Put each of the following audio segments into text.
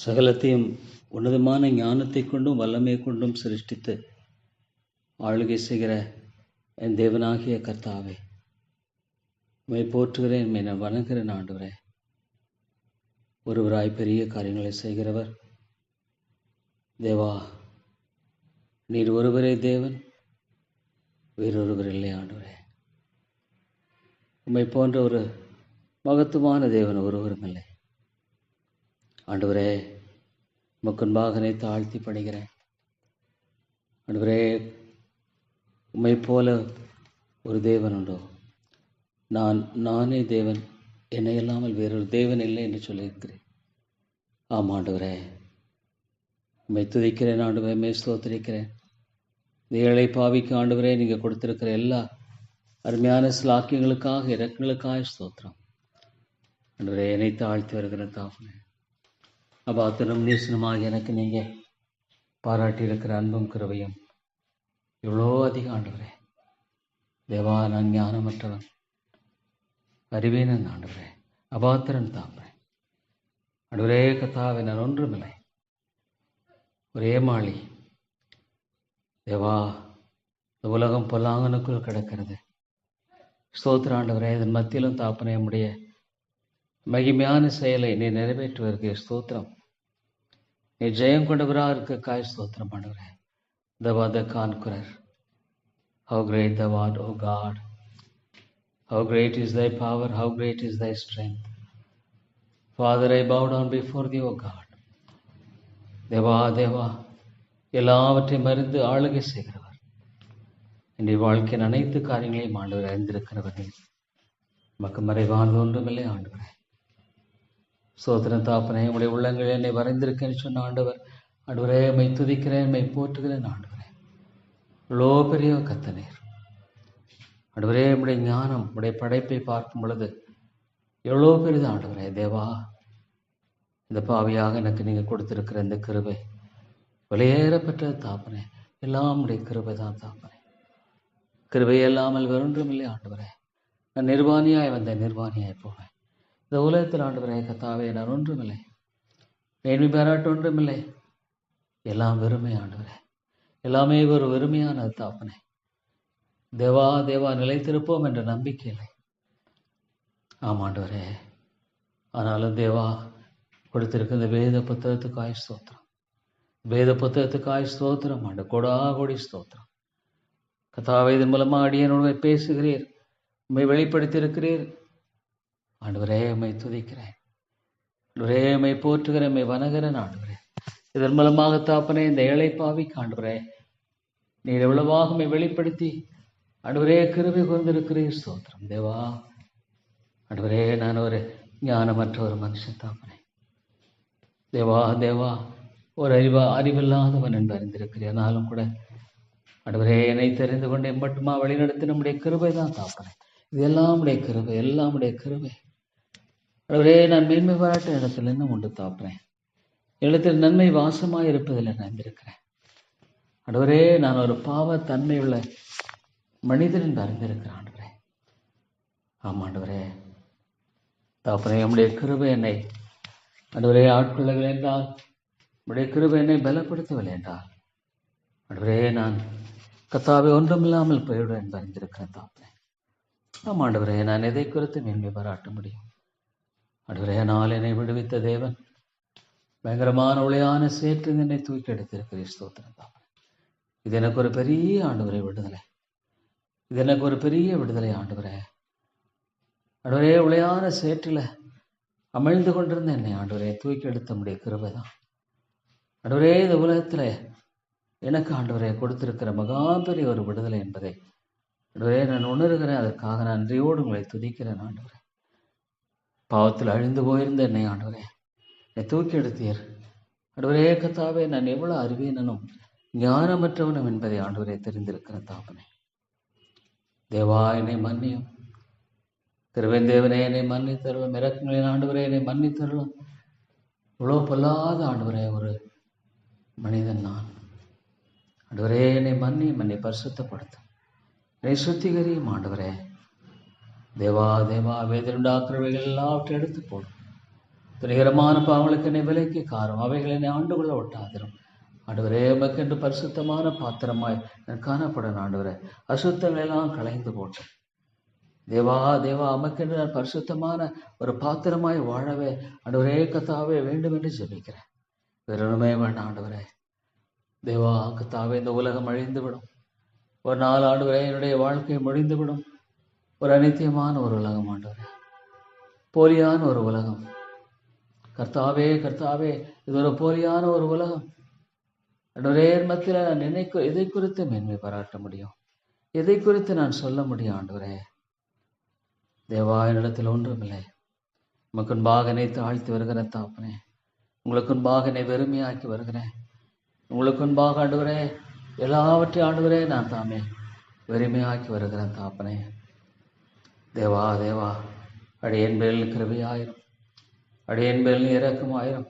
சகலத்தையும் உன்னதமான ஞானத்தை கொண்டும் வல்லமை கொண்டும் சிருஷ்டித்து ஆளுகை செய்கிற என் தேவனாகிய கர்த்தாவே, உம்மை போற்றுகிறேன், உம்மை நான் வணங்குகிறேன். ஆண்டவரே, ஒருவராய் பெரிய காரியங்களை செய்கிறவர் தேவா, நீர் ஒருவரே தேவன், வேறொருவர் இல்லை. ஆண்டவரே, உம்மை போன்ற ஒரு மகத்துவமான தேவன் ஒருவரும் இல்லை. ஆண்டவரே, உமக்குன்பாக என்னை தாழ்த்தி பணிகிறேன். ஆண்டவரே, உம்மை போல ஒரு தேவன் உண்டோ? நானே தேவன், என்னை இல்லாமல் வேறொரு தேவன் இல்லை என்று சொல்லியிருக்கிறேன். ஆம் ஆண்டவரே, உம்மை துதிக்கிறேன். ஆண்டவரே, உம்மை ஸ்தோத்திரிக்கிறேன். இந்த ஏழை பாவிக்கு ஆண்டவரே, நீங்கள் கொடுத்திருக்கிற எல்லா அருமையான சிலாக்கியங்களுக்காக, இரக்கங்களுக்காக ஸ்தோத்திரம். ஆண்டவரே, என்னை தாழ்த்தி வருகிற தாப்பனே, அபாத்தனும் நேசனமாக எனக்கு நீங்கள் பாராட்டியிருக்கிற அன்பும் கிருபையும் எவ்வளோ அதிகம். ஆண்டவரே தேவா, நான் ஞானமற்றவன், அறிவேனன். ஆண்டவரே, அபாத்திரன் தாப்பேன். ஆண்டவரே கர்த்தாவே, நான் ஒன்றுமில்லை, ஒரே மாளி. தேவா, இந்த உலகம் பொல்லாங்கனுக்குள் கிடக்கிறது. ஸ்தோத்திர ஆண்டவரே, இதன் மத்தியிலும் தாப்பனே, நம்முடைய மகிமையான செயலை நீ நிறைவேற்றுவதற்கு ஸ்தோத்திரம். நீ ஜெயம் கொண்டவராக இருக்க காய் ஸ்தோத்திரம். ஆண்டவரே, தேவா, த conqueror, how great thou art, O God, how great is thy power, how great is thy strength. Father, I bow down before thee, O God. Deva Deva, எல்லாவற்றையும் அறிந்து ஆளுகை செய்கிறவர், என்னுடைய வாழ்க்கையின் அனைத்து காரியங்களையும் ஆண்டவர் அறிந்திருக்கிறவர். நமக்கு மறைவானது ஒன்றுமில்லை. ஆண்டவரே சோதரன் தாப்பனை, உடைய உள்ளங்கள் என்னை வரைந்திருக்கேன்னு சொன்ன ஆண்டவர். ஆண்டவரே, மை துதிக்கிறேன், மை போற்றுகிறேன். ஆண்டவரே, இவ்வளோ பெரிய கத்தனீர். ஆண்டவரே, உடைய ஞானம், உடைய படைப்பை பார்க்கும் பொழுது எவ்வளோ பெரிது. ஆண்டவரே தேவா, இந்த பாவியாக எனக்கு நீங்கள் கொடுத்திருக்கிற இந்த கிருபை வெளியேறப்பட்ட தாப்பனே, எல்லாம் உடைய கிருபை தான் தாப்பனே. கிருபை இல்லாமல் வேறொன்றும் இல்லை. ஆண்டவரே, நான் நிர்வாணியாய் வந்தேன், நிர்வாணியாய் போவேன். இந்த உலகத்தில் ஆண்டவரே கர்த்தாவே, நான் ஒன்றுமில்லை, மேன்மை பாராட்டு ஒன்றுமில்லை, எல்லாம் வெறுமை. ஆண்டவரே, எல்லாமே ஒரு வெறுமையான தாப்பனே. தேவா தேவா, நிலைத்திருப்போம் என்ற நம்பிக்கை இல்லை. ஆம் ஆண்டவரே, ஆனாலும் தேவா கொடுத்திருக்க இந்த வேத புத்தகத்துக்காய் ஸ்தோத்திரம், வேத புத்தகத்துக்காய் ஸ்தோத்திரம். ஆண்டு கொடா கொடி ஸ்தோத்திரம். கர்த்தாவே, இதன் மூலமாக அடியனோடு பேசுகிறீர், உம்மை வெளிப்படுத்தியிருக்கிறீர். ஆண்டவரே, உம்மை துதிக்கிறேன். ஆண்டவரே, உம்மை போற்றுகிறேன், உம்மை வணங்குகிறேன். ஆண்டவரே, இதன் மூலமாக தாப்பனே, இந்த ஏழை பாவிக்கு ஆண்டவரே நீர் எவ்வளவாக உம்மை வெளிப்படுத்தி ஆண்டவரே கிருபை கூர்ந்திருக்கிறீர். ஸ்தோத்திரம் தேவா. ஆண்டவரே, நான் ஒரு ஞானமற்ற ஒரு மனுஷன் தாப்பனே. தேவா தேவா, ஒரு அறிவில்லாதவன் என்று அறிந்திருக்கிறேன். ஆனாலும் கூட ஆண்டவரே, என்னை தெரிந்து கொண்டு எம்பட்டுமா வழிநடத்தி நம்முடைய கிருபை தான் தாப்பனே. இது எல்லாம் உடைய கிருபை, எல்லாம் உடைய கிருபை. ஆண்டவரே, நான் மேன்மை பாராட்ட இடத்துல என்ன உண்டு தாப்பனேன். இடத்தில் நன்மை வாசமாக இருப்பதில் நான் அறிந்திருக்கிறேன். ஆண்டவரே, நான் ஒரு பாவ தன்மை உள்ள மனிதன் என்று அறிந்திருக்கிறேன். ஆண்டவரே, ஆமாம் ஆண்டவரே தாப்பனே, நம்முடைய கிருபை என்னை ஆண்டவரே ஆட்கொள்ளவில்லை என்றால், நம்முடைய கிருபை என்னை பலப்படுத்தவில்லை என்றால், ஆண்டவரே நான் கர்த்தாவே ஒன்றுமில்லாமல் போய்விடும் என்று அறிந்திருக்கிறேன் தாப்பனே. ஆமாம் ஆண்டவரே, நான் எதை குறித்து மேன்மை பாராட்ட முடியும்? ஆண்டவரே, நான் என்னை விடுவித்த தேவன், பயங்கரமான ஒளியான சேற்று என்னை தூக்கி எடுத்திருக்கிறீர். ஸ்தோத்திரம் தாப்பனே. இது எனக்கு ஒரு பெரிய ஆண்டவரே விடுதலை, இது எனக்கு ஒரு பெரிய விடுதலை. ஆண்டவரே ஆண்டவரே, ஒளியான சேற்றில் அமிழ்ந்து கொண்டிருந்த என்னை ஆண்டவரே தூக்கி எடுத்த முடிய கிருபை தான். ஆண்டவரே, இந்த உலகத்தில் எனக்கு ஆண்டவரே கொடுத்திருக்கிற மகா பெரிய ஒரு விடுதலை என்பதை ஆண்டவரே நான் உணர்கிறேன். அதற்காக நான் நன்றியோடு உங்களை துதிக்கிறேன். ஆண்டவரே, பாவத்தில் அழிந்து போயிருந்த என்னை ஆண்டவரே என்னை தூக்கி எடுத்தீர். ஆண்டவரே கர்த்தாவே, நான் எவ்வளவு அறிவீனனும் ஞானமற்றவனும் என்பதை ஆண்டவரே தெரிந்திருக்கிறேன் தாப்பனே. தேவா, என்னை மன்னியும். திருவன் தேவனே, என்னை மன்னித்தருளும். இறக்கங்களின் ஆண்டவரே, என்னை மன்னித்தருளும். இவ்வளோ பொல்லாத ஆண்டவரே ஒரு மனிதன் நான். ஆண்டவரே, என்னை மன்னியும், என்னை பரிசுத்தப்படுத்தும், என்னை சுத்திகரியும். ஆண்டவரே தேவா தேவா, வேதனை உண்டாக்குறவைகள் எல்லாவற்றையும் எடுத்து போடும். துணிகரமான பாவங்களுக்கு என்னை விலைக்கு காரும், அவைகளை என்னை ஆண்டு கொள்ள ஒட்டாதிரும். ஆண்டவரே, உமக்கென்று பரிசுத்தமான பாத்திரமாய் நான் காணப்படும். ஆண்டவரே, அசுத்தங்கள் எல்லாம் கலைந்து போட்டேன். தேவா தேவா, உமக்கென்று நான் பரிசுத்தமான ஒரு பாத்திரமாய் வாழவே ஆண்டவரே கத்தாவே வேண்டும் என்று ஜெபிக்கிறேன். வேறொருமே வேண்டாம் ஆண்டவரே. தேவா கத்தாவே, இந்த உலகம் அழிந்துவிடும். ஒரு நாள் ஆண்டவரே என்னுடைய வாழ்க்கை முடிந்துவிடும். ஒரு அநித்தியமான ஒரு உலகம் ஆண்டவரே, போலியான ஒரு உலகம். கர்த்தாவே கர்த்தாவே, இது ஒரு போலியான ஒரு உலகம். ஆண்டவரே, மத்தியில் நான் எதை குறித்து மேன்மை பாராட்ட முடியும்? எதை குறித்து நான் சொல்ல முடியும்? ஆண்டவரே தேவா, என்னிடத்தில் ஒன்றுமில்லை. உமக்கு முன்பாக என்னை தாழ்த்தி வருகிறேன் தாப்பனே. உங்களுக்கு முன்பாக என்னை வெறுமையாக்கி வருகிறேன். உங்களுக்கு முன்பாக ஆண்டவரே எல்லாவற்றையும் ஆண்டவரே நான் தாமே வெறுமையாக்கி வருகிறேன் தாப்பனே. தேவா தேவா, அடியேன் பேரில் கிருபையாயிரும், அடியேன் பேரில் இரக்கமாயிரும்,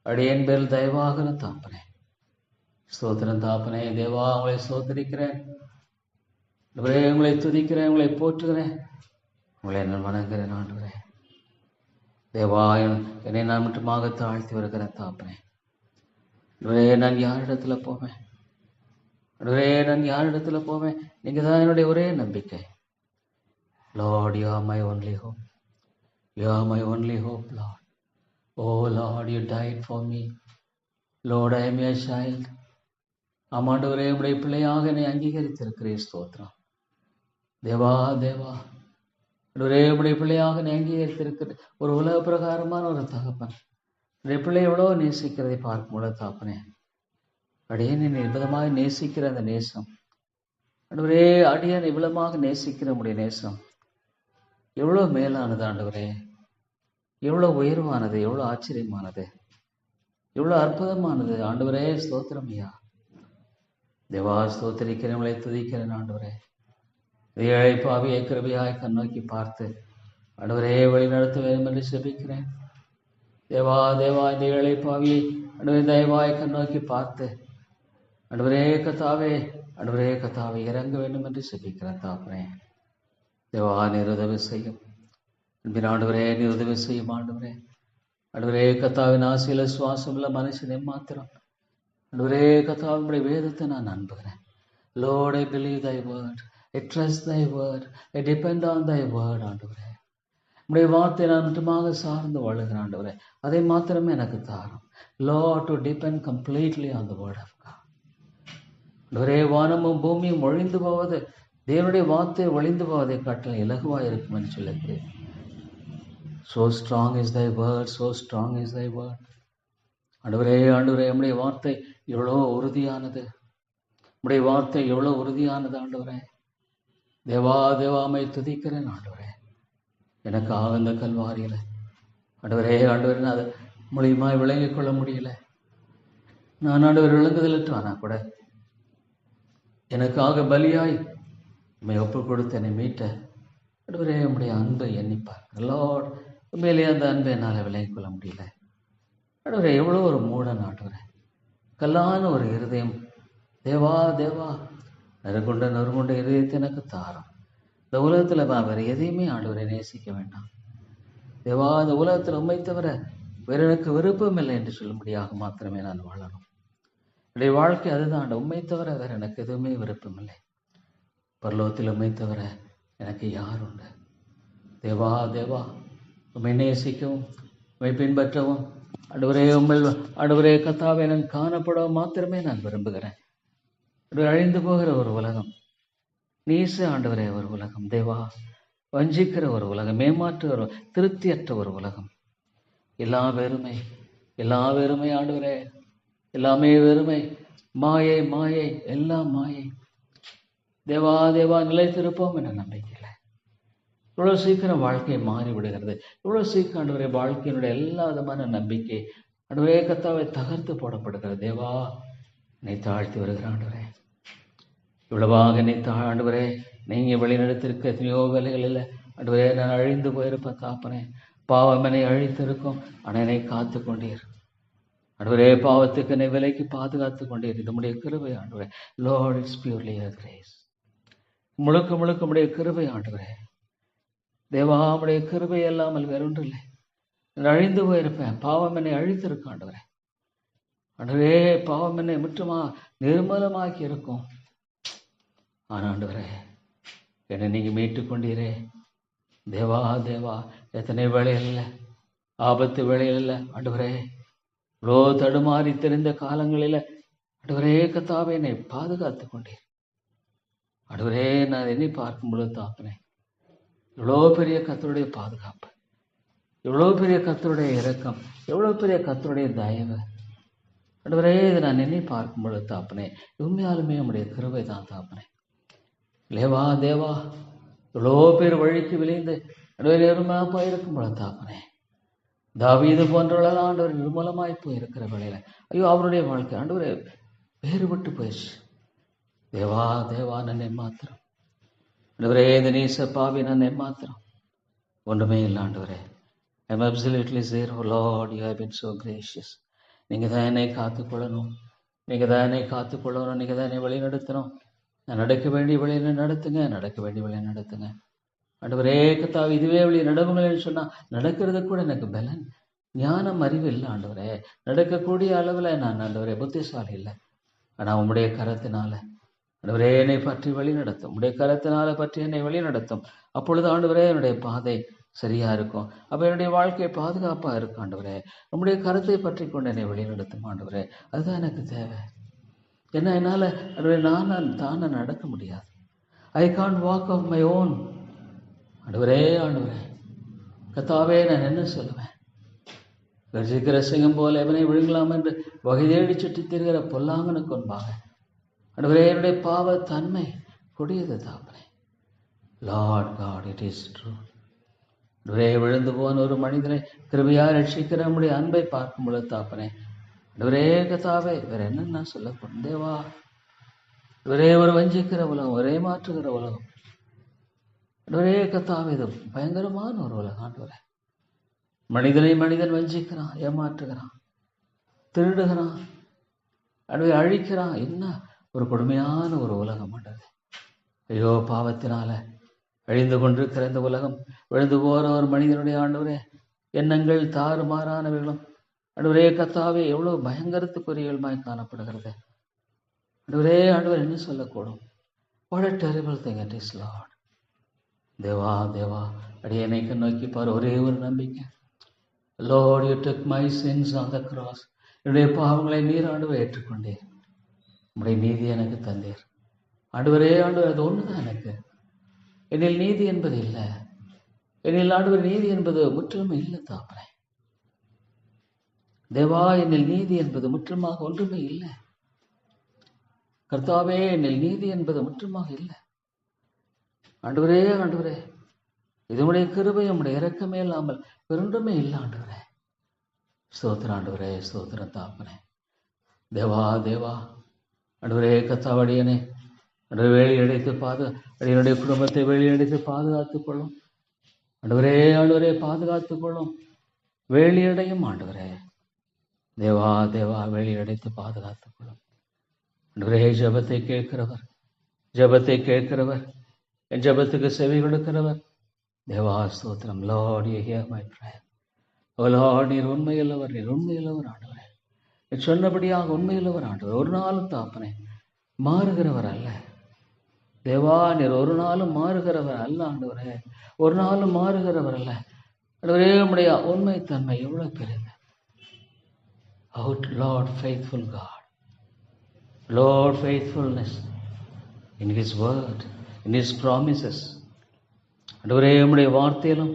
அடியேன் பேரில் தயவாகிற தாப்பனே. ஸ்தோத்திரம் தாப்பனே. தேவா, உங்களை ஸ்தோத்திரிக்கிறேன், உங்களை துதிக்கிறேன், உங்களை போற்றுகிறேன், உங்களை நான் வணங்குகிறேன். ஆண்டவரே தேவா, என்னை நான் மட்டுமாக தாழ்த்தி வருகிறேன் தாப்பனே. நான் யாரிடத்துல போவேன்? நான் யாரிடத்துல போவேன்? நீங்க தான் என்னுடைய ஒரே நம்பிக்கை. Lord, you are my only hope. You are my only hope, Lord. Oh Lord, you died for me. Lord, I am your child. ஆமாண்டவரே, உடைய பிள்ளையாக என்னை அங்கீகரித்திருக்கிறேன். ஸ்தோத்திரம் தேவா தேவா. ஆண்டவரே, உடைய பிள்ளையாக என்னை அங்கீகரித்திருக்கிறேன். ஒரு உலக பிரகாரமான ஒரு தகப்பன் உடைய பிள்ளை எவ்வளோ நேசிக்கிறதை பார்க்கும்போது தாப்பனே, அடியேன் என்னை விதமாக நேசிக்கிற அந்த நேசம், ஆண்டவரே அடியேன் இவ்வளமாக நேசிக்கிற உடைய நேசம் எவ்வளோ மேலானது ஆண்டவரே, எவ்வளோ உயர்வானது, எவ்வளோ ஆச்சரியமானது, எவ்வளோ அற்புதமானது ஆண்டவரே. ஸ்தோத்திரம் ஐயா. தேவா ஸ்தோத்திரிக்கிறேன், உங்களை துதிக்கிறேன் ஆண்டவரே. ஏழை பாவியை கிருபையாய் கண்ணோக்கி பார்த்து ஆண்டவரே வழி நடத்த வேண்டும் என்று செபிக்கிறேன். தேவா தேவா, இந்த ஏழை பாவியை ஆண்டவரே தயவாய் கண்ணோக்கி பார்த்து ஆண்டவரே கத்தாவே, ஆண்டவரே கத்தாவே இறங்க வேண்டும் என்று செபிக்கிறேன் தாப்பனே. தேவா, நீர் உதவி செய்யும் அன்பின் ஆண்டவரே, நீர் உதவி செய்யும் ஆண்டவரே. ஆண்டவரே கத்தாவின் ஆசையில சுவாசம் உள்ள மனுஷனை மாத்திரம் ஆண்டவரே கத்தாவினுடைய வேதத்தை நான் நம்புகிறேன். Lord, I believe thy word. I trust thy word. I depend on thy word. ஆண்டவரே, உடைய வார்த்தை நான் மட்டுமாக சார்ந்து வாழுகிறேன் ஆண்டவரே. அதை மாத்திரமே எனக்கு தாரும். Lord, to depend completely on the word of God. ஆண்டவரே, வானமும் பூமியும் ஒழிந்து போவது தேவனுடைய வார்த்தை ஒழிந்து போவதை காட்டிலும் இலகுவாக இருக்கும் என்று சொல்லுகிறேன். So strong is thy word, so strong is thy word. ஆண்டவரே ஆண்டவரே, நம்முடைய வார்த்தை எவ்வளோ உறுதியானது, நம்முடைய வார்த்தை எவ்வளோ உறுதியானது ஆண்டவரே. தேவா தேவாமை துதிக்கிறேன் ஆண்டவரே. எனக்காக இந்த கல்வாரியில் ஆண்டவரே ஆண்டவரே நான் அதை மூலியமாய் விளங்கிக் கொள்ள முடியல. நான் ஆண்டவர் விளங்குதலற்றானா கூட எனக்காக பலியாய் உண்மை ஒப்பு கொடுத்து என்னை மீட்ட ஆண்டவரே, உடைய அன்பை எண்ணிப்பார். லார்ட், உண்மையிலேயே அந்த அன்பை என்னால் விளங்கிக் கொள்ள முடியல ஆண்டவரே. எவ்வளோ ஒரு மூடன் ஆண்டவரே, கல்லான ஒரு இருதயம். தேவா தேவா, நறுகுண்ட இருதயத்தை எனக்கு தாரும். இந்த உலகத்தில் நான் வேறு எதையுமே ஆண்டவரை நேசிக்க வேண்டாம் தேவா. இந்த உலகத்தில் உண்மை தவிர வேறு எனக்கு விருப்பம் இல்லை என்று சொல்லும்படியாக மாத்திரமே நான் வாழணும். என்னுடைய வாழ்க்கை அதுதான். உண்மை தவிர வேறு எனக்கு எதுவுமே விருப்பம் இல்லை. பரலோகத்தில் உண்மை தவிர எனக்கு யார் உண்டு? தேவா தேவா, உண்மை நேசிக்கவும் உண்மை பின்பற்றவும் ஆண்டவரே, ஆண்டவரே கத்தாவே நான் காணப்படவும் மாத்திரமே நான் விரும்புகிறேன். அழிந்து போகிற ஒரு உலகம், நீச ஆண்டவரே ஒரு உலகம், தேவா வஞ்சிக்கிற ஒரு உலகம், ஏமாற்றுகிற திருப்தியற்ற ஒரு உலகம், எல்லா வெறுமை ஆண்டவரே, எல்லாமே வெறுமை, மாயை மாயை, எல்லாம் மாயை. தேவா தேவா, நிலைத்திருப்போம் என்ற நம்பிக்கையில் இவ்வளோ சீக்கிரம் வாழ்க்கை மாறி விடுகிறது. இவ்வளோ சீக்கிரம் ஆண்டவரே வாழ்க்கையினுடைய எல்லா விதமான நம்பிக்கை ஆண்டவரே கத்தாவை தகர்த்து போடப்படுகிறது. தேவா, என்னை தாழ்த்தி வருகிற ஆண்டவரே, இவ்வளவாக என்னை ஆண்டவரே நீங்கள் வழிநடத்திருக்க எத்தனையோ வேலைகள் இல்லை ஆண்டவரே. நான் அழிந்து போயிருப்பேன் தாப்பனே. பாவம் என்னை அழித்திருக்கும், ஆனால் என்னை காத்து கொண்டீர் ஆண்டவரே. பாவத்துக்கு என்னை விலைக்கு பாதுகாத்து கொண்டீர். இது உம்முடைய கிருபை ஆண்டவரே. Lord, it's purely your grace. முழுக்க முழுக்க உம்முடைய கிருபை ஆண்டவரே. தேவா, உம்முடைய கிருபை இல்லாமல் வேறொன்று இல்லை. நான் அழிந்து போயிருப்பேன். பாவம் என்னை அழித்திருக்கும் ஆண்டவரே. ஆண்டவரே, பாவம் என்னை முற்றுமா நிர்மலமாக்கி இருக்கும். ஆனால் ஆண்டவரே, என்னை நீங்க மீட்டு கொண்டீரே. தேவா தேவா, எத்தனை வேளையில் ஆபத்து வேளையில் ஆண்டவரே, இவ்வளோ தடுமாறி தெரிந்த காலங்களில் ஆண்டவரே கர்த்தாவே என்னை பாதுகாத்து கொண்டீர். ஆண்டவரே, நான் எண்ணி பார்க்கும் பொழுது தாப்பினேன், இவ்வளோ பெரிய கர்த்தருடைய பாதுகாப்பு, எவ்வளோ பெரிய கர்த்தருடைய இரக்கம், எவ்வளோ பெரிய கர்த்தருடைய தயவு. ஆண்டவரே, இதை நான் எண்ணி பார்க்கும் பொழுது தாப்பினேன், உண்மையாலுமே உம்முடைய கிருபை தான் தாப்பினேன். தேவா தேவா, இவ்வளோ பேர் வழிக்கு விளைந்து ஆண்டவரே நிர்மலமாக போயிருக்கும் பொழுது தாப்பினேன். தாவீது போன்றவர்களெல்லாம் ஆண்டவர் நிர்மலமாய் போயிருக்கிற வேளையில ஐயோ அவருடைய வாழ்க்கை ஆண்டவரே வேறுபட்டு போயிடுச்சு. தேவா தேவா, நன்னை மாத்திரம் ஆண்டவரே, இந்த நீச பாவி நன்னை மாத்திரம் ஒன்றுமே இல்லை ஆண்டவரே. ஐ am absolutely zero. Lord, you have been so gracious. நீங்கள் தான் என்னை காத்துக்கொள்ளணும், நீங்கள் தான் என்னை காத்துக்கொள்ளணும், நீங்கள் தான் என்னை வழி நடத்தணும். நான் நடக்க வேண்டிய வழியை நடத்துங்க, நடக்க வேண்டிய வழியை நடத்துங்க. ஆண்டவரே கர்த்தாவே, இதுவே வழி நடவுங்கள்னு சொன்னால் நடக்கிறது கூட எனக்கு பலன் ஞானம் அறிவு இல்லை ஆண்டவரே. நடக்கக்கூடிய அளவில் நான் ஆண்டவரே புத்திசாலி இல்லை. ஆனால் உம்முடைய கரத்தினால ஆண்டவரே என்னை பற்றி வழி நடத்தும், உம்முடைய கரத்தினால பற்றி என்னை வழி நடத்தும். அப்பொழுது ஆண்டவரே என்னுடைய பாதை சரியா இருக்கும். அப்போ என்னுடைய வாழ்க்கை பாதுகாப்பாக இருக்கும் ஆண்டவரே. உம்முடைய கரத்தை பற்றி கொண்டு என்னை வழி நடத்தும் ஆண்டவரே. அதுதான் எனக்கு தேவை. ஏன்னா என்னால் ஆண்டவரே தானே நடக்க முடியாது. I can't walk of my own. ஆண்டவரே ஆண்டவரே கர்த்தாவே, நான் என்ன சொல்லுவேன்? கர்ஜிக்கிற சிங்கம் போல எவனை விழுங்கலாம் என்று வகை தேடி சுற்றி திரிகிற பொல்லாங்கனுக்கு முன்பாக ஆண்டவரே என்னுடைய பாவ தன்மை கொடியது தாப்பனே. Lord God, it is true. ஆண்டவரே, விழுந்து போன ஒரு மனிதனை கிருபையா ரட்சிக்கிற நம்முடைய அன்பை பார்க்கும் பொழுது தாப்பனே. ஆண்டவரே கர்த்தாவே, வேற என்ன நான் சொல்லப்படும்? தேவா, ஒரே ஒரு வஞ்சிக்கிற உலகம், ஒரே மாற்றுகிற உலகம் ஆண்டவரே கர்த்தாவே, இது பயங்கரமான ஒரு உலகம் ஆண்டவரே. மனிதனை மனிதன் வஞ்சிக்கிறான், ஏமாற்றுகிறான், திருடுகிறான், ஆண்டவரே அழிக்கிறான். என்ன ஒரு கொடுமையான ஒரு உலகம் ஆண்டவரே. ஐயோ, பாவத்தினால அழிந்து கொண்டிருக்கிற இந்த உலகம், விழுந்து போகிற ஒரு மனிதனுடைய ஆண்டவரே எண்ணங்கள் தாறுமாறானவைகளும் ஆண்டவரே கர்த்தாவே எவ்வளோ பயங்கரத்துக்குரியவளுமாய் காணப்படுகிறது ஆண்டவரே. ஆண்டவர் என்ன சொல்லக்கூடும்? What a terrible thing it is, Lord. Deva Deva, அடியேனை நோக்கி பார், ஒரே ஒரு நம்பிக்கை. Lord, you took my sins on the cross. என்னுடைய பாவங்களை நீர் ஆண்டவரை ஏற்றுக்கொண்டேன், உம்முடைய நீதி எனக்கு தந்தீர் ஆண்டவரே. ஆண்டவர் அது ஒன்றுதான் எனக்கு. என்னில் நீதி என்பது இல்லை, என்னில் ஆண்டவர் நீதி என்பது முற்றிலும் இல்லை தாப்பனே. தேவா, என்னில் நீதி என்பது முற்றிலுமாக ஒன்றுமே இல்லை கர்த்தாவே. என்னில் நீதி என்பது முற்றிலுமாக இல்லை ஆண்டவரே. ஆண்டவரே, இதனுடைய கிருபை உம்முடைய இரக்கமே இல்லாமல் பெருண்டுமே இல்லை ஆண்டவரே. ஸ்தோத்திரம் ஆண்டவரே, ஸ்தோத்திரம் தாப்பனே. தேவா தேவா, ஆண்டவரே கர்த்தாவே, அடியேனை ஆண்டவரே வேலியடைத்து அடியனுடைய குடும்பத்தை வேலியடைத்து பாதுகாத்துக் கொள்ளும் ஆண்டவரே. ஆண்டவரே பாதுகாத்துக் கொள்ளும், வேலியடையும் ஆண்டவரே. தேவா தேவா, வேலியடைத்து பாதுகாத்துக் கொள்ளும் ஆண்டவரே. ஜெபத்தை கேட்கிறவர், ஜெபத்தை கேட்கிறவர், என் ஜெபத்துக்கு செவி கொடுக்கிறவர். தேவா ஸ்தோத்திரம். Lord, you hear my prayer. Oh Lord, நீர் உண்மையுள்ளவர், நீர் உண்மையுள்ளவர் ஆண்டவரே. நீர் சொன்னபடியாக உண்மையுள்ளவர் ஆண்டவர். ஒரு நாளும் தாப்பனே மாறுகிறவர் அல்ல தேவா. நீர் ஒரு நாளும் மாறுகிறவர் அல்ல ஆண்டவரே, ஒரு நாளும் மாறுகிறவர் அல்ல ஆண்டவரே. உம்முடைய உண்மைத்தன்மை எவ்வளவு பெரியது. Lord, faithful God, Lord, faithfulness in His word, in His promises. ஆண்டவரே, உம்முடைய வார்த்தையிலும்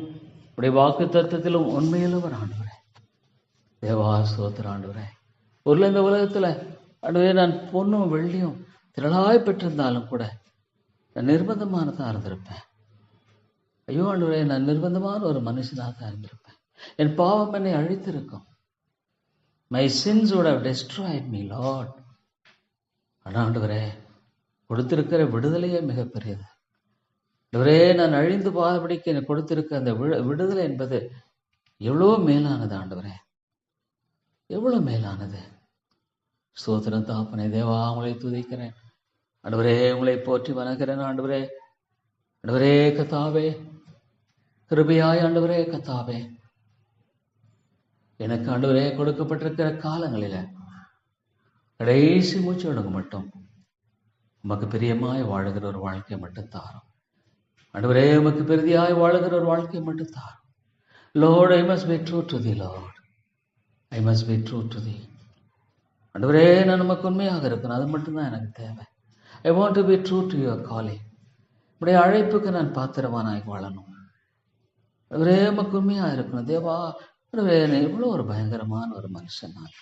உம்முடைய வாக்கு தத்துவத்திலும் உண்மையுள்ளவர் ஆண்டவரே. தேவா ஸ்தோத்திரம் ஆண்டவரே. இந்த உலகத்தில் ஆண்டவரே, நான் பொண்ணும் வெள்ளியும் திரளாய் பெற்றிருந்தாலும் கூட நான் நிர்பந்தமானதாக இருந்திருப்பேன். ஐயோ ஆண்டவரே, நான் நிர்பந்தமான ஒரு மனுஷனாக தான் இருந்திருப்பேன். என் பாவம் என்னை அழித்திருக்கும். My sins would have destroyed me, Lord. ஆனால் ஆண்டவரே, கொடுத்திருக்கிற விடுதலையே மிகப்பெரியது ஆண்டவரே. நான் அழிந்து போகாதபடிக்கு எனக்கு கொடுத்திருக்க அந்த விடுதலை என்பது எவ்வளோ மேலானது ஆண்டவரே, எவ்வளோ மேலானது. ஸ்தோத்திரம் தாப்பனே. தேவா, உங்களை துதிக்கிறேன் ஆண்டவரே, உங்களை போற்றி வணங்குகிறேன் ஆண்டவரே. ஆண்டவரே கர்த்தாவே, கிருபையாய் ஆண்டவரே கர்த்தாவே, எனக்கு ஆண்டவரே கொடுக்கப்பட்டிருக்கிற காலங்களில கடைசி மூச்சு விடுங்க மட்டும் உமக்கு பிரியமாய் வாழுகிற ஒரு வாழ்க்கை மட்டும் தாரும். ஆண்டவரே உமக்கு பெரிதியாய் வாழுகிற ஒரு வாழ்க்கை மட்டும் தாரும். Lord, I must be true to thee, Lord. I must be true to thee. ஆண்டவரே நான் உமக்கு உண்மையாக இருக்கணும், அது மட்டும்தான் எனக்கு தேவை. I want to be true to your calling. உடைய அழைப்புக்கு நான் பாத்திரமானாய் வாழணும். ஆண்டவரே உமக்கு உண்மையாக இருக்கணும். தேவா, ஆண்டவரே எவ்வளோ ஒரு பயங்கரமான ஒரு மனுஷன் நான்.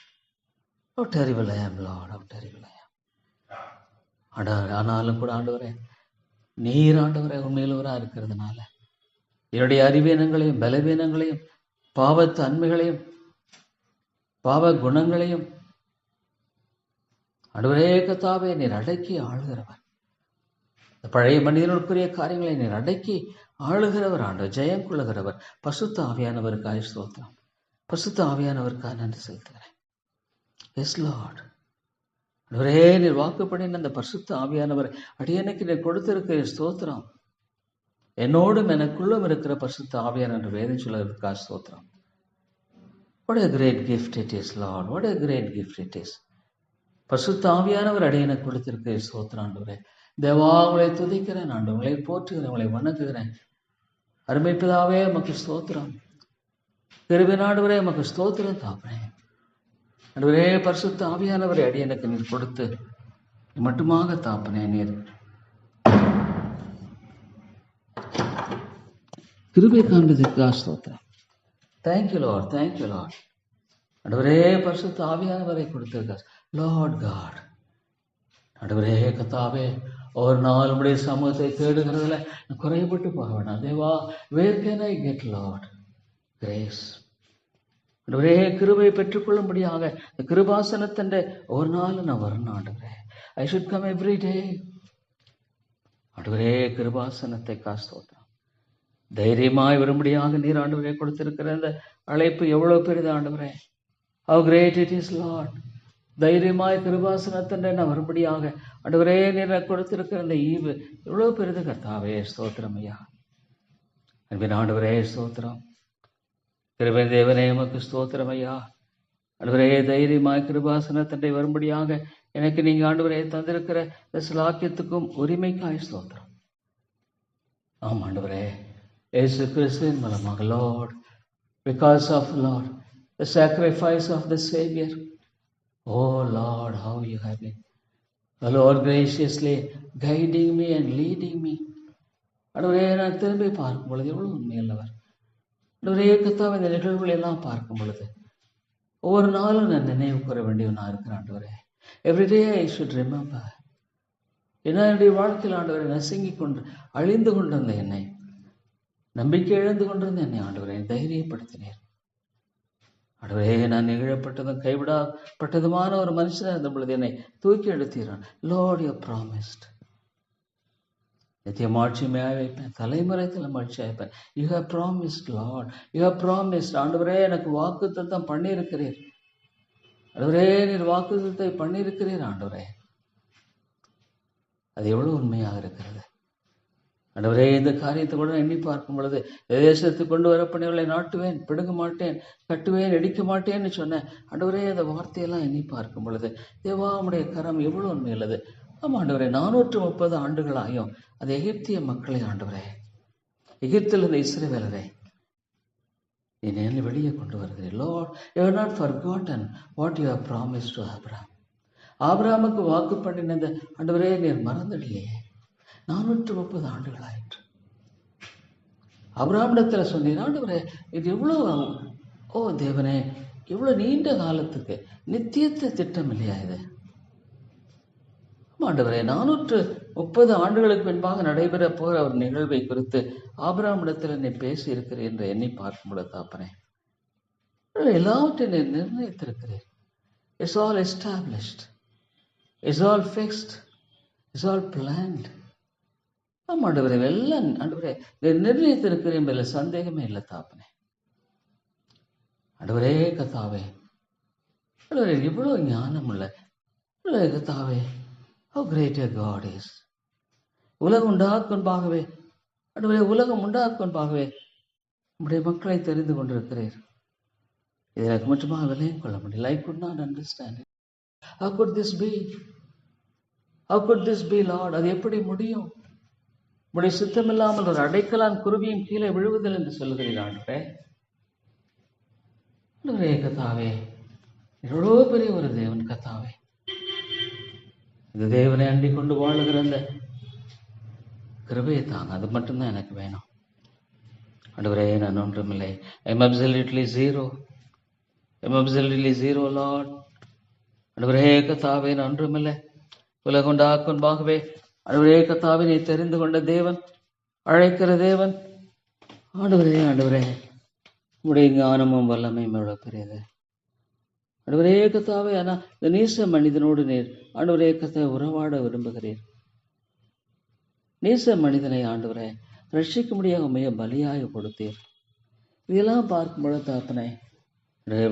How terrible I am, Lord, how terrible I am. ஆனாலும் கூட ஆண்டவரே நீர் ஆண்டவரே உண்மையிலவராக இருக்கிறதுனால என்னுடைய அறிவீனங்களையும் பலவீனங்களையும் பாவத்து அன்மைகளையும் பாவ குணங்களையும் ஆண்டவரே கர்த்தாவே நீர் அடக்கி ஆளுகிறவர். பழைய மனிதனுக்குரிய காரியங்களை நீர் அடக்கி ஆளுகிறவர். ஆண்டவர் ஜெயம் கொள்ளுகிறவர். பசுத்த ஆவியானவருக்காக ஸ்தோத்திரம். பசுத்த ஆவியானவருக்காக நன்றி செலுத்துகிறேன். Yes Lord. ஆண்டவரே நீர் வாக்குப்படின அந்த பசுத்த ஆவியானவர் அடியனுக்கு நீர் கொடுத்திருக்கிற ஸ்தோத்திரம். என்னோடும் எனக்குள்ளும் இருக்கிற பரிசுத்த ஆவியானவர் என்று வேதம் சொல்லுவதற்காக ஸ்தோத்திரம். What a great gift it is, Lord. What a great gift it is. பரிசுத்த ஆவியானவர் அடியனுக்கு கொடுத்திருக்கிற ஸ்தோத்திரம் ஆண்டவரே. தேவா உங்களை துதிக்கிறேன் ஆண்டவரே, உங்களை போற்றுகிறேன், உங்களை வணங்குகிறேன். அருமை பிதாவே உமக்கு ஸ்தோத்திரம். கிருபையின் ஆண்டவரே உமக்கு ஸ்தோத்திரம் தாப்பனே. ஆண்டவரே பரிசுத்த ஆவியானவரை அடியனுக்கு நீர் கொடுத்து மட்டுமாக தாப்பனே நீர் கிருபை காண்பதற்காக ஸ்தோத்திரம். Thank you Lord, thank you Lord. ஆண்டவரே பரிசுத்த ஆவியானவரை கொடுத்திருக்கார். லார்ட் காட், ஆண்டவரே கர்த்தாவே ஒரு நாள் உடைய சமூகத்தை தேடுகிறதுல குறைபட்டு போக வேண்டாம். தேவா, where can I get Lord grace? ஆண்டவரே கிருபை பெற்றுக்கொள்ளும்படியாக கிருபாசனத்தின் ஒரு நாள் நான் வரணும் ஆண்டவரே. I should come every day. ஆண்டவரே கிருபாசனத்தை காஸ்தோத்திரம். தைரியமாய் வரும்படியாக நீர் ஆண்டவரே கொடுத்திருக்கிற இந்த அழைப்பு எவ்வளவு பெரிது ஆண்டவரே. How great it is, Lord. தைரியமாய் கிருபாசனத்தின் நான் வரும்படியாக ஆண்டவரே நீர் கொடுத்திருக்கிற இந்த ஈவு எவ்வளவு பெரிது கர்த்தாவே. ஸ்தோத்திரம் ஐயா. அன்பின் ஆண்டவரே ஸ்தோத்திரம். கிருபை தேவனே உமக்கு ஸ்தோத்திரம் ஐயா. ஆண்டவரே தைரியமாய் கிருபாசனத்தின் வரும்படியாக எனக்கு நீங்க ஆண்டவரே தந்திருக்கிற இந்த சிலாக்கியத்துக்கும் உரிமைக்காய் ஸ்தோத்திரம். ஆம் ஆண்டவரே இயேசு கிறிஸ்துவின் மூலமாக Lord, because of Lord the sacrifice of the Savior, oh Lord, how you have been, the Lord graciously guiding me and leading me. ஆண்டவரே நான் திரும்பி பார்க்கும் பொழுது எவ்வளவு உண்மையுள்ளவர். ஆண்டவரே கர்த்தாவே இந்த நிகழ்வுகளை எல்லாம் பார்க்கும் பொழுது ஒவ்வொரு நாளும் நான் நினைவு கூற வேண்டியவனாக இருக்கிறேன் ஆண்டவரே. Everyday I should remember. என்னுடைய வாழ்க்கையில் ஆண்டவரை நசுங்கி கொண்டு அழிந்து கொண்டிருந்த என்னை, நம்பிக்கை இழந்து கொண்டிருந்த என்னை ஆண்டவரை தைரியப்படுத்தினேன். ஆண்டவரே நான் நிகழப்பட்டதும் கைவிடப்பட்டதுமான ஒரு மனுஷனாக இருந்த பொழுது என்னை தூக்கி எடுத்தீரான். Lord, you promised. நித்திய மாட்சிமையாக வைப்பேன், தலைமுறை தலைமாட்சி வைப்பேன். You have promised Lord, you have promised. ஆண்டவரே எனக்கு வாக்குத்தத்தம் பண்ணியிருக்கிறீர். ஆண்டவரே நீர் வாக்குத்தத்தை பண்ணியிருக்கிறீர் ஆண்டவரே. அது எவ்வளவு உண்மையாக இருக்கிறது ஆண்டவரே. இந்த காரியத்தை கூட எண்ணி பார்க்கும் பொழுது தேசத்துக்கு கொண்டு வரப்பணிகளை நாட்டுவேன், பிடுங்க மாட்டேன், கட்டுவேன், இடிக்க மாட்டேன்னு சொன்னேன் ஆண்டவரே. அந்த வார்த்தையெல்லாம் எண்ணி பார்க்கும் பொழுது தேவா உம்முடைய கரம் எவ்வளவு உண்மையுள்ளது. ஆமாம் ஆண்டவரே, 430 ஆண்டுகளாயும் அது எகிப்திய மக்களை ஆண்டவரே, எகிப்தில் இருந்த இஸ்ரவேலரை நீ என்னை வெளியே கொண்டு வருகிறேன். Lord, you have not forgotten what you have promised to Abraham. ஆபிரகாமுக்கு வாக்கு பண்ணினது ஆண்டவரே நீர் மறந்துடலையே. 430 ஆண்டுகளாயிற்று. ஆபிரகாமிடத்துல சொன்னீர் ஆண்டவரே இது எவ்வளவு, ஓ தேவனே இவ்வளவு நீண்ட காலத்துக்கு நித்தியத்தை திட்டம் இல்லையா இது? ஆண்டவரே 430 ஆண்டுகளுக்கு பின்பாக நடைபெற போகிற ஒரு நிகழ்வை குறித்து ஆபிரகாமிடத்தில் நீ பேசி இருக்கிறேன் என்று எண்ணி பார்க்கும் பொழுது தாப்பனே, எல்லாவற்றையும் நீ நிர்ணயித்திருக்கிறேன். It's all established, it's all fixed, it's all planned. ஆமா ஆண்டவரே, எல்லாம் ஆண்டவரே நிர்ணயித்திருக்கிறேன் என்பதில் சந்தேகமே இல்லை தாப்பனே. ஆண்டவரே கர்த்தாவே, ஆண்டவரே இவ்வளவு ஞானம் உள்ள கர்த்தாவே, how great a God is. உலகம் உண்டாக்குன்பாகவே ஆண்டவரே, உலகம் உண்டாக்குன்பாகவே நம்முடைய மக்களை தெரிந்து கொண்டிருக்கிறீர். இது எனக்கு மட்டுமா விலையும் கொள்ள முடியல. I could not understand it. How could this be? How could this be, Lord? அது எப்படி முடியும்? உடைய சுத்தமில்லாமல் ஒரு அடைக்கலான் குருவியும் கீழே விழுவதில் என்று சொல்லுகிறீர் ஆண்டவரே. ஆண்டவரே கர்த்தாவே, எவ்வளோ பெரிய ஒரு தேவன் கர்த்தாவே. இந்த தேவனை அண்டிக் கொண்டு வாழுகிற அந்த கிருபையை தாங்க, அது மட்டும்தான் எனக்கு வேணும். ஆண்டவரே, நான் ஒன்றுமில்லை. I'm absolutely zero. I'm absolutely zero, Lord. ஆண்டவரே கர்த்தாவே, நான் ஒன்றுமில்லை. உலகொண்டாக்குன்பாகவே ஆண்டவரே கர்த்தாவே, நீ தெரிந்து கொண்ட தேவன், அழைக்கிற தேவன். ஆண்டவரே ஆண்டவரே, உடைய ஞானமும் வல்லமையும் எவ்வளவு பெரியது. ஆண்டவரே கர்த்தாவே, ஆனால் இந்த நேச மனிதனோடு நீர் ஆண்டவரே கர்த்தாவே உறவாட விரும்புகிறீர். நேச மனிதனை ஆண்டவரே ரட்சிக்க முடியாத உண்மையை பலியாக கொடுத்தீர். இதெல்லாம் பார்க்கும்பொழுது தாப்பனை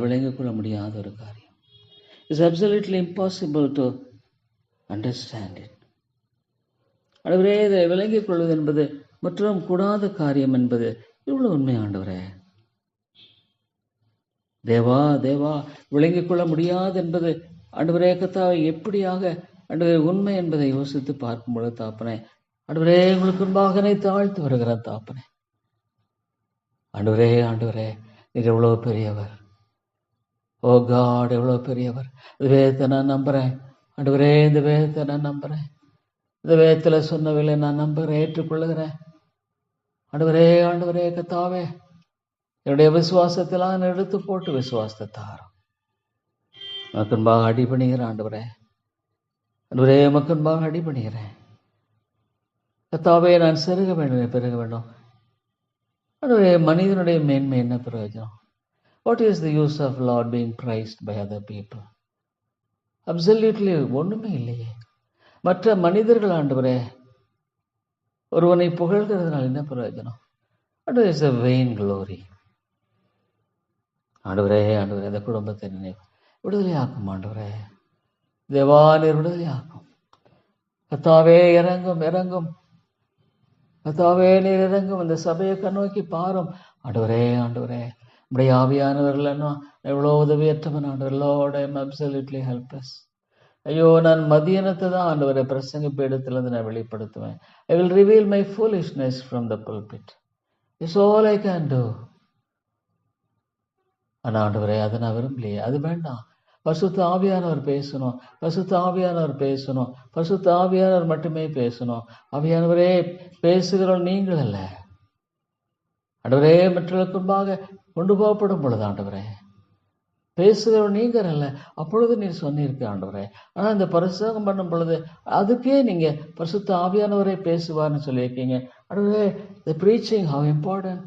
விளங்கிக் கொள்ள முடியாத ஒரு காரியம். It's absolutely impossible to understand it. ஆண்டவரே, இதை விளங்கிக் கொள்வது என்பது மற்றும் கூடாத காரியம் என்பது இவ்வளவு உண்மை. ஆண்டவரே தேவா தேவா, விளங்கிக் கொள்ள முடியாது என்பது ஆண்டவரே கர்த்தாவை எப்படியாக ஆண்டவரே உண்மை என்பதை யோசித்து பார்க்கும்பொழுது தாப்பனை ஆண்டவரே உங்களுக்கு முன்பாக தாழ்த்து வருகிறார் தாப்பனே. ஆண்டவரே ஆண்டவரே, நீர் எவ்வளவு பெரியவர். ஓ காட், எவ்வளவு பெரியவர். இந்த வேதத்தை நான் நம்புறேன் ஆண்டவரே, இந்த வேதத்தை நான் நம்புறேன். இந்த வேதத்தில் சொன்னவில்லை நான் நம்புகிறேன், ஏற்றுக்கொள்ளுகிறேன். ஆண்டவரே ஆண்டவரே கர்த்தாவே, என்னுடைய விசுவாசத்தில் நான் எடுத்து போட்டு விசுவாசத்தை தாரும். மக்கன்பாக அடிபணிகிறேன் ஆண்டவரே. ஆண்டவரே மக்கன்பாக அடிபணிகிறேன் கர்த்தாவே. நான் செருக வேண்டும், பெருக வேண்டும். ஆண்டவரே, மனிதனுடைய மேன்மை என்ன பிரயோஜனம்? What is the use of Lord being praised by other people? Absolutely ஒண்ணுமே இல்லையே. மற்ற மனிதர்கள் ஆண்டவரே ஒருவனை புகழ்கிறதுனால என்ன பிரயோஜனம்? ஆண்டவரே, இட்ஸ் a vain glory. ஆண்டவரே ஆண்டவரே, அந்த குடும்பத்தை நினைவு விடுதலையாக்கும் ஆண்டவரே. தேவா, நீர் விடுதலையாக்கும். கர்த்தாவே இறங்கும் இறங்கும். கர்த்தாவே நீர் இறங்கும். இந்த சபையை கண்ணோக்கி பாரும் ஆண்டவரே. ஆண்டவரே, நம்முடைய ஆவியானவர்கள் என்ன எவ்வளோ உதவியற்றவன் ஆண்டவர். Lord, I am absolutely helpless. ஐயோ, நான் மதியானத்தை தான் ஆண்டவரை பிரசங்கிப்பு இடத்துலேருந்து நான் வெளிப்படுத்துவேன். I will reveal my foolishness from the pulpit. It's all I can do. ஆனால் ஆண்டவரே, அதை நான் விரும்பலையே. அது வேண்டாம். பரிசுத்த ஆவியானவர் பேசணும், பரிசுத்த ஆவியானவர் பேசணும், பரிசுத்த ஆவியானவர் மட்டுமே பேசணும். ஆவியானவரே, பேசுகிறோம் நீங்கள் அல்ல ஆண்டவரே. மற்றவர்களுக்கு முன்பாக கொண்டு போகப்படும் பொழுது ஆண்டவரே பேசுகிறோம் நீங்கள் அல்ல. அப்பொழுது நீர் சொன்னீருக்கு ஆண்டவரே. ஆனால் இந்த பிரசங்கம் பண்ணும் பொழுது அதுக்கே நீங்கள் பரிசுத்த ஆவியானவரே பேசுவார்னு சொல்லியிருக்கீங்க ஆண்டவரே. த ப்ரீச்சிங் ஹவ் இம்பார்ட்டன்ட்.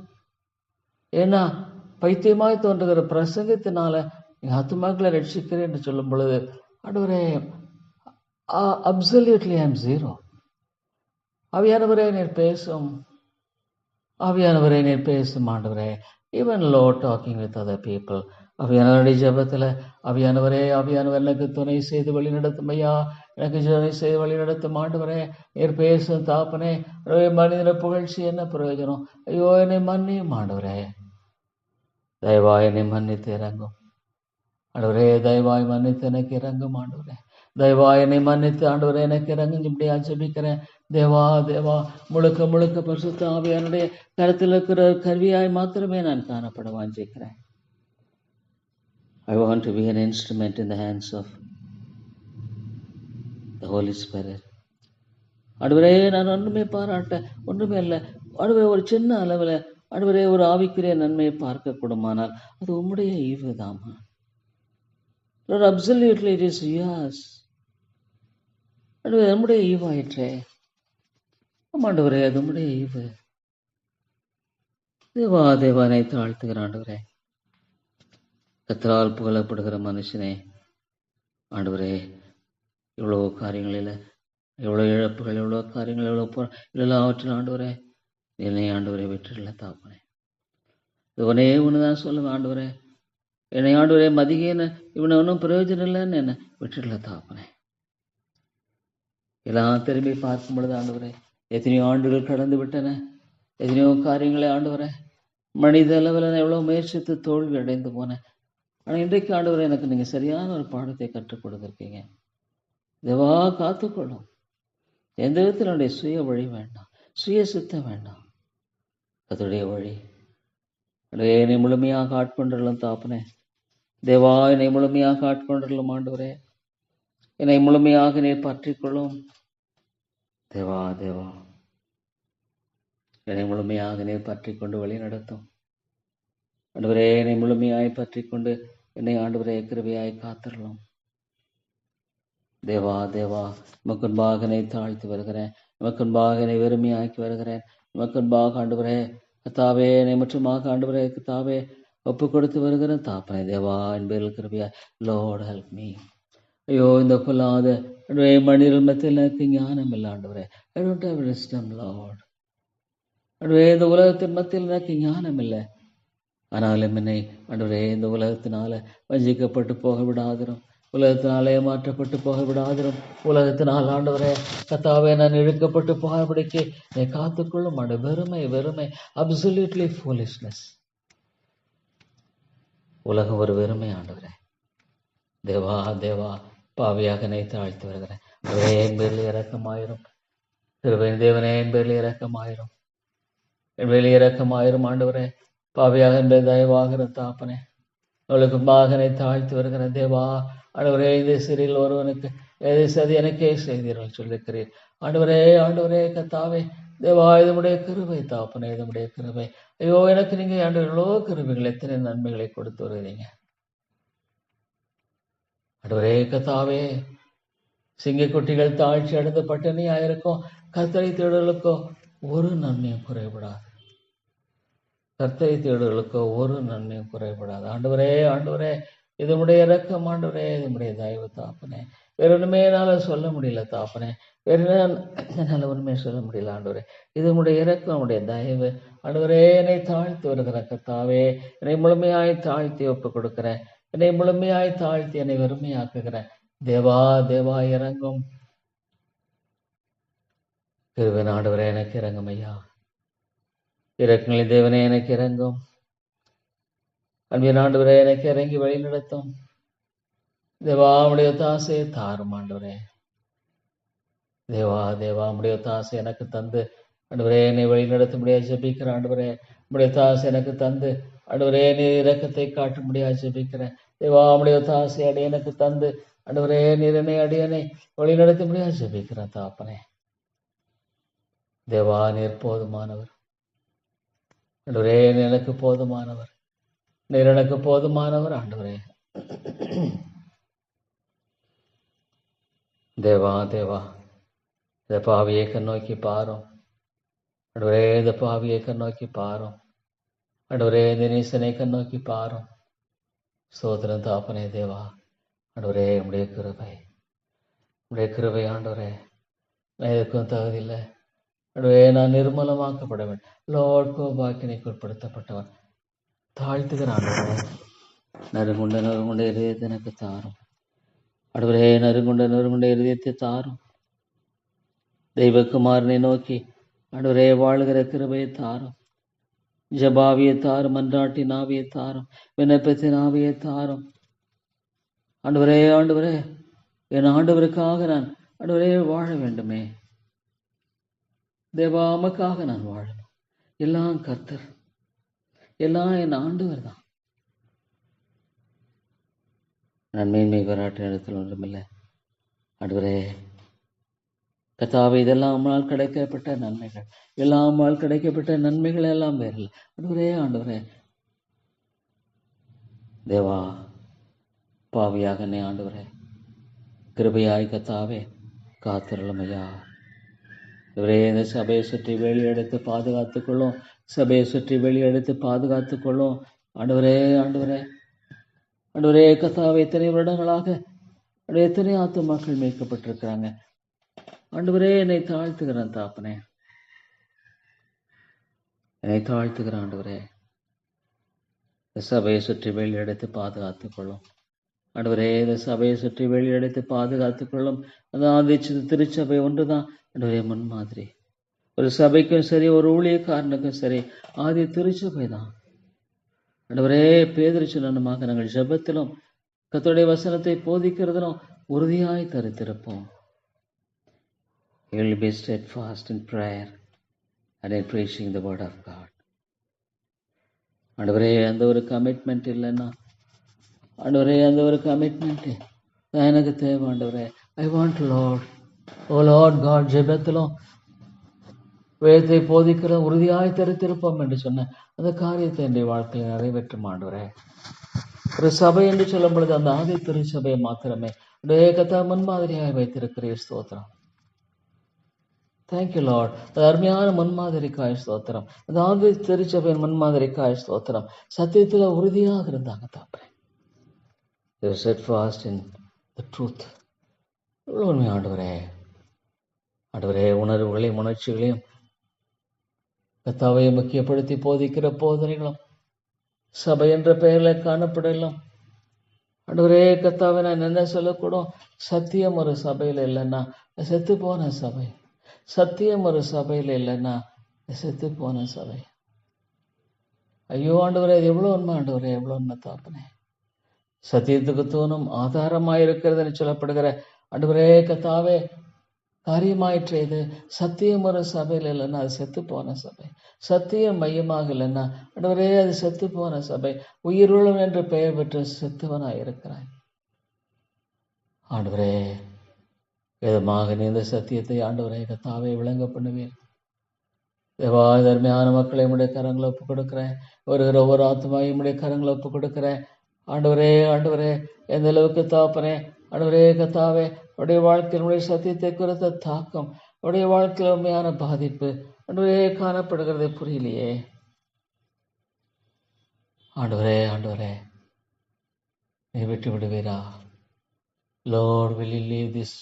ஏன்னா பைத்தியமாய் தோன்றுகிற பிரசங்கத்தினால எங்கள் ஆத்துமாக்களை ரட்சிக்கிறேன் என்று சொல்லும் பொழுது ஆண்டவரே, அப்சல்யூட்லி ஐ எம் ஜீரோ. ஆவியானவரே நீர் பேசும், ஆவியானவரே நீர் பேசும் ஆண்டவரே. Even low talking with other people. ஆவியானவருடைய ஜபத்தில் ஆவியானவரே, ஆவியானவர் எனக்கு துணை செய்து வழி நடத்தும் ஐயா, எனக்கு துணை செய்து வழி நடத்தும் ஆண்டவரே. நீர் பேசும் தாப்பனே. மனிதன புகழ்ச்சி என்ன பிரயோஜனம்? ஐயோ, என்னை மன்னியும் ஆண்டவரே. தயவாய் என்னை மன்னித்து இறங்கும் ஆண்டவரே. தயவாய் மன்னித்து எனக்கு இறங்கும் ஆண்டவரே. தயவாய் என்னை மன்னித்து ஆண்டவரே எனக்கு இறங்கும். இப்படியா ஜெபிக்கிறேன். தேவா தேவா, முழுக்க முழுக்க பரிசுத்த ஆவியானுடைய கருத்தில் இருக்கிற கருவியாய் மாத்திரமே நான் காணப்பட வாஞ்சிக்கிறேன். I want to be an instrument in the hands of the Holy Spirit. ஆண்டவரே, நான் ஒன்றுமே பாராட்ட ஒன்றுமே இல்லை ஆண்டவரே. ஒரு சின்ன அளவில் ஆண்டவரே ஒரு ஆவிக்குரிய நன்மையை பார்க்க கூடுமானால் அது உம்முடைய ஈவு தாமா. Absolutely it is yours. ஆண்டவரே, நம்முடைய ஈவாயிற்றே. ஆண்டவரே, அது உம்முடைய ஈவு. தேவா தேவானை தாழ்த்துகிற ஆண்டவரே, கர்த்தரால் புகழப்படுகிற மனுஷனே ஆண்டவரே, எவ்வளோ காரியங்களில் எவ்வளோ இழப்புகள், எவ்வளோ காரியங்கள், எவ்வளோ எல்லாவற்றிலும் ஆண்டவரே என்னை ஆண்டவரை விட்டுடல தாப்பனே. இது ஒன்னே ஒன்று தான் சொல்லுவேன் ஆண்டவரே. என்னை ஆண்டவரே மதிகேன்னு இவனை ஒன்றும் பிரயோஜனம் இல்லைன்னு என்னை விட்டுடல தாப்பனே. எல்லாம் திரும்பி பார்க்கும் பொழுது ஆண்டவரே, எத்தனையோ ஆண்டுகள் கடந்து விட்டன, எத்தனையோ காரியங்களை ஆண்டவரே மனித அளவில் எவ்வளோ முயற்சித்து தோல்வி அடைந்து போனேன். ஆனால் இன்றைக்கு ஆண்டவரே எனக்கு நீங்கள் சரியான ஒரு பாடத்தை கற்றுக் கொடுத்துருக்கீங்க. தேவா காத்துக்கொள்ளும். எந்த விதத்தில் என்னுடைய சுய வழி வேண்டாம், சுய சித்தம் வேண்டாம், அதோடைய வழி. என்னை முழுமையாக ஆட்கொண்டுள்ளோம் தாப்பனே. தேவா என்னை முழுமையாக ஆட்கொண்டுள்ளோம் ஆண்டவரே. என்னை முழுமையாக நீர் பற்றிக்கொள்ளும் தேவா. தேவா என்னை முழுமையாக நீர் பற்றி கொண்டு வழி நடத்தும் ஆண்டவரே. என்னை முழுமையாய் பற்றி கொண்டு என்னை ஆண்டவரே கிருபையாய் காத்திரலும் தேவா. தேவா உமக்குன்பாக என்னை தாழ்த்தி வருகிறேன், உமக்குன்பாக என்னை வெறுமையாக்கி வருகிறேன். உமக்குன்பாக ஆண்டவரே கத்தாவே என்னை முற்றுமாக ஆண்டவரே கத்தாவே ஒப்பு கொடுத்து வருகிறேன் தாப்பனே. தேவா என்பதில் கிருபையாய் லார்ட் ஹெல்ப் மீ. ஐயோ இந்த பொல்லாத மனிதர்கள் மத்தியில் எனக்கு ஞானம் இல்லை ஆண்டவரே. I don't have wisdom Lord. ஆண்டவரே இந்த உலகத்தின் மத்தியில் எனக்கு ஞானம் இல்லை. ஆனாலும் என்னை ஆண்டவரே இந்த உலகத்தினால வஞ்சிக்கப்பட்டு போக விடாதிரும், உலகத்தினாலே மாற்றப்பட்டு போக விடாதிரும். உலகத்தினால் ஆண்டவரே கத்தாவே நான் இழுக்கப்பட்டு போகாதபடிக்கு என்னை காத்துக்கொள்ளும் ஆண்டு. வெறுமை வெறுமை, அப்சல்யூட்லி ஃபூலிஷ்னஸ். உலகம் ஒரு வெறுமை ஆண்டவரே. தேவா தேவா பாவியாக என்னை தாழ்த்தி வருகிறேன். என் பேரில் இறக்கமாயிரும் தேவனே, என் பேரில் இறக்கமாயிரும், என் பேரில் இறக்கமாயிரும் ஆண்டவரே. பாவியாக என்பது தயவாகிற தாப்பனே, அவளுக்கு மகனை தாழ்த்தி வருகிற தேவா ஆண்டவரே. இந்த சிறையில் ஒருவனுக்கு எதை சதி எனக்கே செய்தீர்கள் சொல்லியிருக்கிறீர் ஆண்டவரே. ஆண்டவரே கத்தாவே தேவா இதனுடைய கிருபை தாப்பனே, இதனுடைய கிருபை. ஐயோ எனக்கு நீங்க ஆண்டவர் எவ்வளோ கிருபைகள், எத்தனை நன்மைகளை கொடுத்து வருகிறீங்க ஆண்டவரே கத்தாவே. சிங்கக்குட்டிகள் தாழ்ச்சி அடைந்து பட்டினியாயிருக்கும் கர்த்தரை தேடுகளுக்கோ ஒரு நன்மையும் குறைபடாது, கர்த்தரை தேடுகளுக்கோ ஒரு நன்மையும் குறைபடாது ஆண்டவரே. ஆண்டவரே இதனுடைய இறக்கம் ஆண்டவரே, இதனுடைய தயவு தாப்பனே. வேற ஒன்றுமே என்னால் சொல்ல முடியல தாப்பனே, வேற என்னால் ஒன்றுமே சொல்ல முடியல ஆண்டவரே. இதனுடைய இறக்கம், நம்முடைய தயவு ஆண்டவரே. என்னை தாழ்த்தி வருகிற கர்த்தாவே, என்னை முழுமையாய் தாழ்த்தி ஒப்பு கொடுக்கிறேன், என்னை முழுமையாய் தாழ்த்தி என்னை வெறுமையாக்குகிறேன் தேவா. தேவா இறங்கும் கிருபை ஆண்டவரே, எனக்கு இறங்கும் ஐயா. இரக்கங்களின் தேவனே எனக்கு இறங்கும். அன்பின் ஆண்டவரே எனக்கு இறங்கி வழி நடத்தும் தேவா. உடைய தாசையை தாரும் ஆண்டவரே. தேவா தேவா உடைய தாசை எனக்கு தந்து ஆண்டவரே என்னை வழி நடத்த முடியாது ஜெபிக்கிறேன் ஆண்டவரே. உடைய தாசை எனக்கு தந்து ஆண்டவரே நீ இரக்கத்தை காட்ட முடியாது ஜெபிக்கிறேன் தேவா. உடைய தாசை அடியனுக்கு தந்து ஆண்டவரே நீர் என்னை அடியனை வழி நடத்த முடியாது ஜெபிக்கிறேன் தாப்பனே. தேவா நீர் போதுமானவர் ஆண்டவரே, எனக்கு போதுமானவர், நீர் எனக்கு போதுமானவர் ஆண்டவரே. தேவா தேவா இந்த பாவியை கண்ணோக்கி பாரும் ஆண்டவரே, இந்த பாவியை கண்ணோக்கி பாரும் ஆண்டவரே, இந்த நீசனை கண்ணோக்கி பாரும். சோதரன் தாப்பனே தேவா ஆண்டவரே, உடைய கிருபை, உடைய கிருபை ஆண்டவரே. நான் எதுக்கும் தகுதியில்லை ஆண்டவரே, நான் நிர்மலமாக்கப்பட வேண்டும். லார்ட் கோபாக்கினைக்கு உட்படுத்தப்பட்டவன் தாழ்த்துகிற ஆண்டவரே. நறுங்குண்ட இருதயத்தை எனக்கு தாரும் ஆண்டவரே, நறுங்குண்ட இருதயத்தை தாரும். தெய்வக்குமாரனை நோக்கி ஆண்டவரே வாழுகிற கிருபையை தாரும். ஜபாவியை தாரும், மன்றாட்டின் ஆவியை தாரும், விண்ணப்பத்தின் ஆவியை தாரும் ஆண்டவரே. ஆண்டவரே என் ஆண்டவருக்காக நான் ஆண்டவரே வாழ வேண்டுமே தேவா. அமக்காக நான் வாழணும். எல்லாம் கர்த்தர், எல்லாம் என் ஆண்டவர் தான். நான் மேன்மை பாராட்டு இடத்தில் ஒன்றுமில்லை ஆண்டவரே. கர்த்தாவே இதெல்லாம் நம்மளால் கிடைக்கப்பட்ட நன்மைகள், எல்லாம் நம்மளால் கிடைக்கப்பட்ட நன்மைகள் எல்லாம் வேறு ஆண்டவரே. ஆண்டவரே தேவா பாவியாக என்னை ஆண்டவரே கிருபையாய் கர்த்தாவே காத்திரளும் ஐயா. இவரே இந்த சபையை சுற்றி வெளியெடுத்து பாதுகாத்துக் கொள்ளும், சபையை சுற்றி வெளியெடுத்து பாதுகாத்துக் கொள்ளும் ஆண்டவரே. ஆண்டவரே ஆண்டவரே கர்த்தாவே எத்தனை வருடங்களாக எத்தனை ஆத்துமாக்கள் மீட்கப்பட்டிருக்கிறாங்க ஆண்டவரே. என்னை தாழ்த்துகிறேன் தாப்பனே, என்னை தாழ்த்துகிறேன் ஆண்டவரே. இந்த சபையை சுற்றி வெளியெடுத்து பாதுகாத்துக் கொள்ளும் ஆண்டவரே. இந்த சபையை சுற்றி வெளியெடுத்து பாதுகாத்துக் கொள்ளும். அதான் திருச்சபை ஒன்றுதான் ஆண்டவரே முன்மாதிரி. ஒரு சபைக்கும் சரி, ஒரு ஊழியக்காரனுக்கும் சரி, ஆதி திருச்சபை தான். ஆண்டவரே, பேதுரு சொன்னமாக நாங்கள் ஜெபத்திலும் கர்த்தருடைய வசனத்தை போதிக்கிறதிலும் உறுதியாய் தரித்திருப்போம். You will be steadfast in prayer and in preaching the word of God. ஆண்டவரே, அந்த ஒரு கமிட்மெண்ட் இல்லைன்னா, ஆண்டவரே அந்த ஒரு கமிட்மெண்ட் எனக்கு தேவை. ஆண்டவரே, I want Lord, oh Lord God, ஜெபத்திலும் வேதத்தை போதிக்கிற உறுதியாய் தரித்திருப்போம் என்று சொன்ன அந்த காரியத்தை என்னுடைய வாழ்க்கையில் நிறைவேற்றும். ஆண்டவரே, ஒரு சபை என்று சொல்லும் பொழுது அந்த ஆதி திருச்சபையை மாத்திரமே கர்த்தா முன்மாதிரியாக வைத்திருக்கிறீர். ஸ்தோத்திரம். Thank you Lord. அது அருமையான முன்மாதிரிக்காய் ஸ்தோத்திரம். அந்த ஆதி திருச்சபையின் முன்மாதிரிக்காய் ஸ்தோத்திரம். சத்தியத்தில் உறுதியாக இருந்தாங்க தாப்பே. They were steadfast in the truth. உண்மை ஆண்டவரே. ஆண்டவரே, உணர்வுகளையும் உணர்ச்சிகளையும் கர்த்தாவை முக்கியப்படுத்தி போதிக்கிற போதனைகளும் சபை என்ற பெயரில் காணப்படலாம். ஆண்டவரே கர்த்தாவை, நான் என்ன சொல்லக்கூடும், சத்தியம் ஒரு சபையில் இல்லைன்னா செத்து போன சபை. சத்தியம் ஒரு சபையில் இல்லைன்னா செத்து போன சபை. ஐயோ ஆண்டவரே, இது எவ்வளோ உண்மை ஆண்டவரே, எவ்வளோ உண்மை தாப்பனே. சத்தியத்துக்கு தூணும் ஆதாரமாயிருக்கிறதுன்னு சொல்லப்படுகிற ஆண்டவரே கர்த்தாவே, காரியமாயிற்று. இது சத்தியம் ஒரு சபையில் இல்லைன்னா அது செத்து போன சபை. சத்தியம் மையமாக இல்லைன்னா ஆண்டவரே அது செத்து போன சபை. உயிருள்ளவன் என்று பெயர் பெற்று செத்துவனாய் இருக்கிறாய். ஆண்டவரே, விதமாக நீ இந்த சத்தியத்தை ஆண்டவரே கர்த்தாவே விளங்க பண்ணுவீர். தேவா, தர்மையான மக்களை உடைய கரங்களை ஒப்பு கொடுக்கிறேன். வருகிற ஒவ்வொரு ஆத்மாவையும் உடைய கரங்களை ஒப்பு கொடுக்கிறேன். ஆண்டவரே, ஆண்டவரே, எந்த அளவுக்கு தாப்பனே, ஆண்டவரே கர்த்தாவே, உடைய வாழ்க்கையில் உடைய சத்தியத்தை குறித்த தாக்கம், உடைய வாழ்க்கையில் உண்மையான பாதிப்பு ஆண்டவரே காணப்படுகிறதே புரியலையே. ஆண்டவரே, ஆண்டவரே, நீ விட்டு விடுவீரா? Lord, will you leave these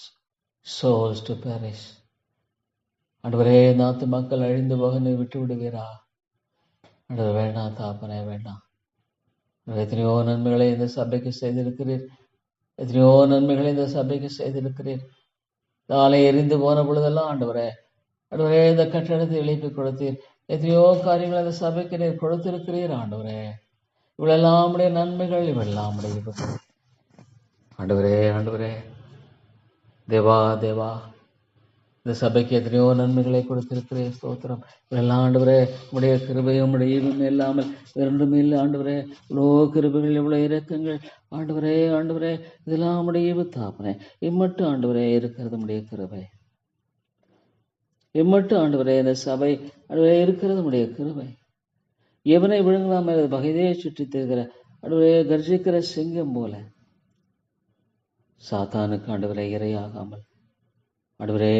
souls to perish? ஆண்டவரே, நாத்து மக்கள் அழிந்து போக நீ விட்டு விடுவீரா? ஆண்டவர், வேண்டாம் தாப்பனே, வேண்டாம். எத்தனையோ நன்மைகளை இந்த சபைக்கு செய்திருக்கிறீர். எத்தனையோ நன்மைகளை இந்த சபைக்கு செய்திருக்கிறீர். நாளை எரிந்து போன பொழுதெல்லாம் ஆண்டவரே, ஆண்டவரே இந்த கட்டடத்தை எழுப்பி கொடுத்தீர். எத்தனையோ காரியங்கள் இந்த சபைக்கு நீர் கொடுத்திருக்கிறீர். ஆண்டவரே, இவ்வளெல்லாம் உடைய நன்மைகள், இவெல்லாம் உடைய ஆண்டவரே, ஆண்டவரே, தேவா, தேவா, இந்த சபைக்கு எத்தனையோ நன்மைகளை கொடுத்திருக்கிறேன். ஸ்தோத்திரம். இதெல்லாம் ஆண்டவரே உடைய கிருபையும் உடைய ஈவும் இல்லாமல் இரண்டும் இல்லை. ஆண்டவரே, இவ்வளோ கிருபைகள், இவ்வளோ இரக்கங்கள் ஆண்டவரே, ஆண்டவரே, இதெல்லாம் உடைய ஈவு தாப்பனே. இம்மட்டும் ஆண்டவரே இருக்கிறது உடைய கிருபை. இம்மட்டும் ஆண்டவரே இந்த சபை ஆண்டவரே இருக்கிறது உடைய கிருபை. எவனை விழுங்கலாம பகைதையை சுற்றி தெரிகிற ஆண்டவரே கர்ஜிக்கிற சிங்கம் போல சாத்தானுக்கு ஆண்டவரே இரையாகாமல் ஆண்டவரே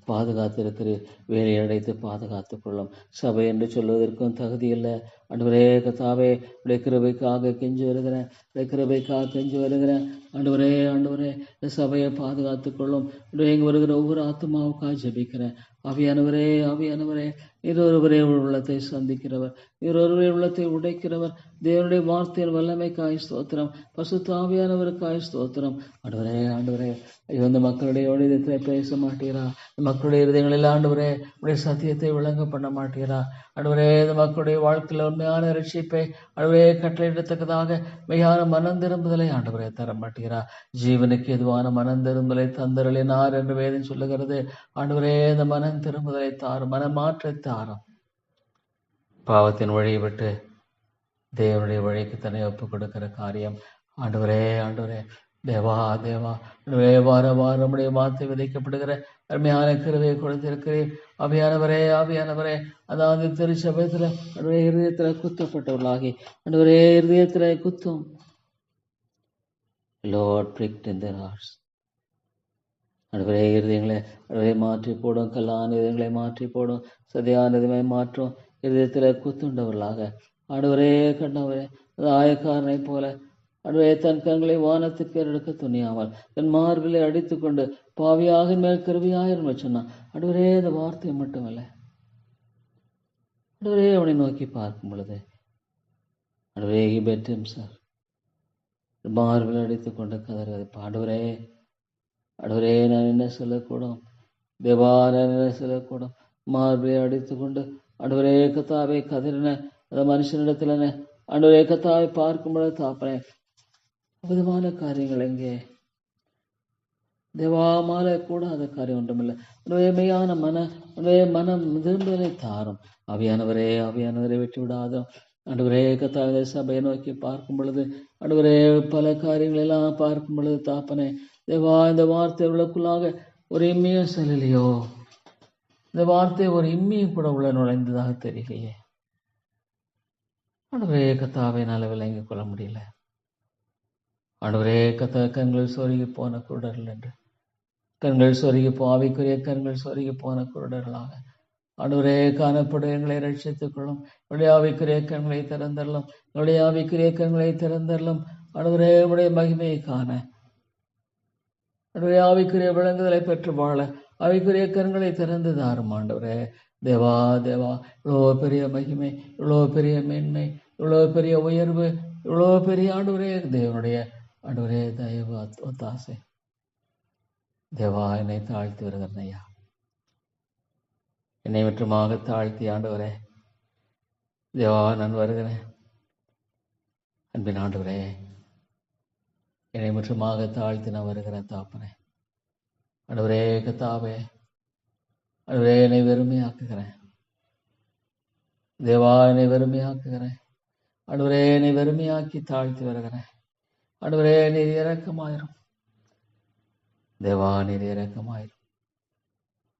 பாதுகாத்திருக்கிறீர். வேலை அடைத்து பாதுகாத்துக் கொள்ளும். சபை என்று சொல்வதற்கும் தகுதி இல்லை. ஆண்டவரே கர்த்தாவே, உடைய கிருபைக்காக கெஞ்சி வருகிறேன். உடைய கிருபைக்காக கெஞ்சி வருகிறேன். ஆண்டவரே, ஆண்டவரே, இந்த சபையை பாதுகாத்துக் கொள்ளும். இங்கே வருகிற ஒவ்வொரு ஆத்மாவுக்காக ஜெபிக்கிறேன். ஆவியானவரே, ஆவியானவரே, நீர் ஒருவரே உள்ளத்தை சந்திக்கிறவர், நீர் ஒருவரே உள்ளத்தை உடைக்கிறவர். தேவனுடைய வார்த்தையின் வல்லமைக்காய் ஸ்தோத்திரம். பசுத்த ஆவியானவருக்காய் ஸ்தோத்திரம். ஆண்டவரே, ஆண்டவரே, ஐயோ, இந்த மக்களுடைய இதயத்தில் பேச மாட்டீரா? மக்களுடைய இருதயங்களில் ஆண்டவரே உடைய சத்தியத்தை விளங்க பண்ண மாட்டீரா? ஆண்டவரே, இந்த மக்களுடைய வாழ்க்கையில் உண்மையான ரட்சிப்பை ஆண்டவரே கட்டளையிடத்தக்கதாக மெய்யான மனம் திரும்புதலை ஆண்டவரே தர மாட்டீரா? ஜீவனுக்கு எதுவான மனம் திரும்புதலை தந்தருளினார் என்று வேதம் சொல்லுகிறது. ஆண்டவரே, இந்த மனம் திரும்புதலை தாரும், மனமாற்றை தாரும். பாவத்தின் வழியை விட்டு தேவனுடைய வழிக்கு தன்னை ஒப்புக் கொடுக்கிற காரியம் ஆண்டவரே, ஆண்டவரே, தேவா, தேவா, வார வாரம் நம்முடைய வார்த்தை விதைக்கப்படுகிற அருமையான கிருபையை கொடுத்திருக்கிறேன். ஆவியானவரே, ஆவியானவரே, அதாவது திருச்சபையத்துல அன்றைய இருதயத்துல குத்தப்பட்டவர்களாகி அன்றைய இருதயத்துல குத்தும். Lord, pricked in their hearts. அன்றைய இருதயங்களை அன்றைய மாற்றி போடும். கல்லான இதயங்களை மாற்றி போடும். சதியான இதயங்களை மாற்றும். இருதயத்துல குத்துண்டவர்களாக ஆண்டவரே, கண்டவரே, அது ஆயக்காரனை போல அன்றைய தன் கண்களை வானத்திற்கு எடுக்க துணியாமல் தன் மார்பிலை அடித்துக் கொண்டு பாவியாக மேல் கருவியாயிரம் சொன்னான். அன்றைய இந்த வார்த்தை மட்டுமல்ல, அன்றைய அவனை நோக்கி பார்க்கும் பொழுது அன்றைய பெற்றும் சார் மார்பில் அடித்துக் கொண்டு கதறுவது. ஆண்டவரே, ஆண்டவரே, நான் என்ன சொல்லக்கூடும்? தேவா, நான் என்ன சொல்லக்கூடும்? மார்பிலை அடித்துக் கொண்டு ஆண்டவரே கத்தாவே கதறின அந்த மனுஷனிடத்துல ஆண்டவரே கத்தாவை பார்க்கும் பொழுது தாப்பனே விதமான காரியங்கள் எங்கே தேவாமால கூடாத காரியம் ஒன்றுமில்லை. மெய்யான மனம் திரும்பலை தாரும். அவியானவரை விட்டு விடாதோம். ஆண்டவரே கத்தாவே சபையை நோக்கி பார்க்கும் பொழுது ஆண்டவரே பல காரியங்கள் எல்லாம் பார்க்கும் பொழுது தாப்பனே தேவா இந்த வார்த்தை உள்ளக்குள்ளாக ஒரு இம்மியும் செல்லலையோ, இந்த வார்த்தை ஒரு இம்மியும் கூட உள்ள நுழைந்ததாக தெரியலையே. ஆண்டவரே கத்தாவை என்னால் விளங்கிக் கொள்ள முடியல. ஆண்டவரே கத்த கண்கள் சொருகி போன குருடர்கள் என்று கண்கள் சொருகி ஆவிக்குரிய கண்கள் சொருகி போன குருடர்களாக ஆண்டவரே காணப்படும் எங்களை ரட்சித்துக் கொள்ளும். என்னுடைய ஆவிக்குரிய கண்களை திறந்தரலும், என்னுடைய ஆவிக்குரிய கண்களை திறந்தரலும். ஆண்டவரே உடைய மகிமையை காண, என்னுடைய ஆவிக்குரிய விளங்குதலை பெற்று வாழ ஆவிக்குரிய கண்களை திறந்து தாரும். ஆண்டவரே தேவா தேவா, இவ்வளோ பெரிய மகிமை, இவ்வளோ பெரிய மேன்மை, இவ்வளோ பெரிய உயர்வு, இவ்வளோ பெரிய ஆண்டவரே தேவனுடைய ஆண்டவரே தயவு ஒத்தாசை. தேவா என்னை தாழ்த்தி வருகிறேன் ஐயா, என்னை முற்றுமாக தாழ்த்தி ஆண்டவரே தேவா நான் வருகிறேன். அன்பின் ஆண்டவரே என்னை முற்றுமாக தாழ்த்தி நான் வருகிறேன் தாப்பனே. ஆண்டவரே கத்தாவே ஆண்டவரே என்னை வெறுமையாக்குகிறேன். தேவா என்னை வெறுமையாக்குகிறேன். ஆண்டவரே என்னை வெறுமையாக்கி தாழ்த்தி வருகிறேன். ஆண்டவரே நீர் இரக்கமாயிரும். தேவா நீர் இரக்கமாயிரும்.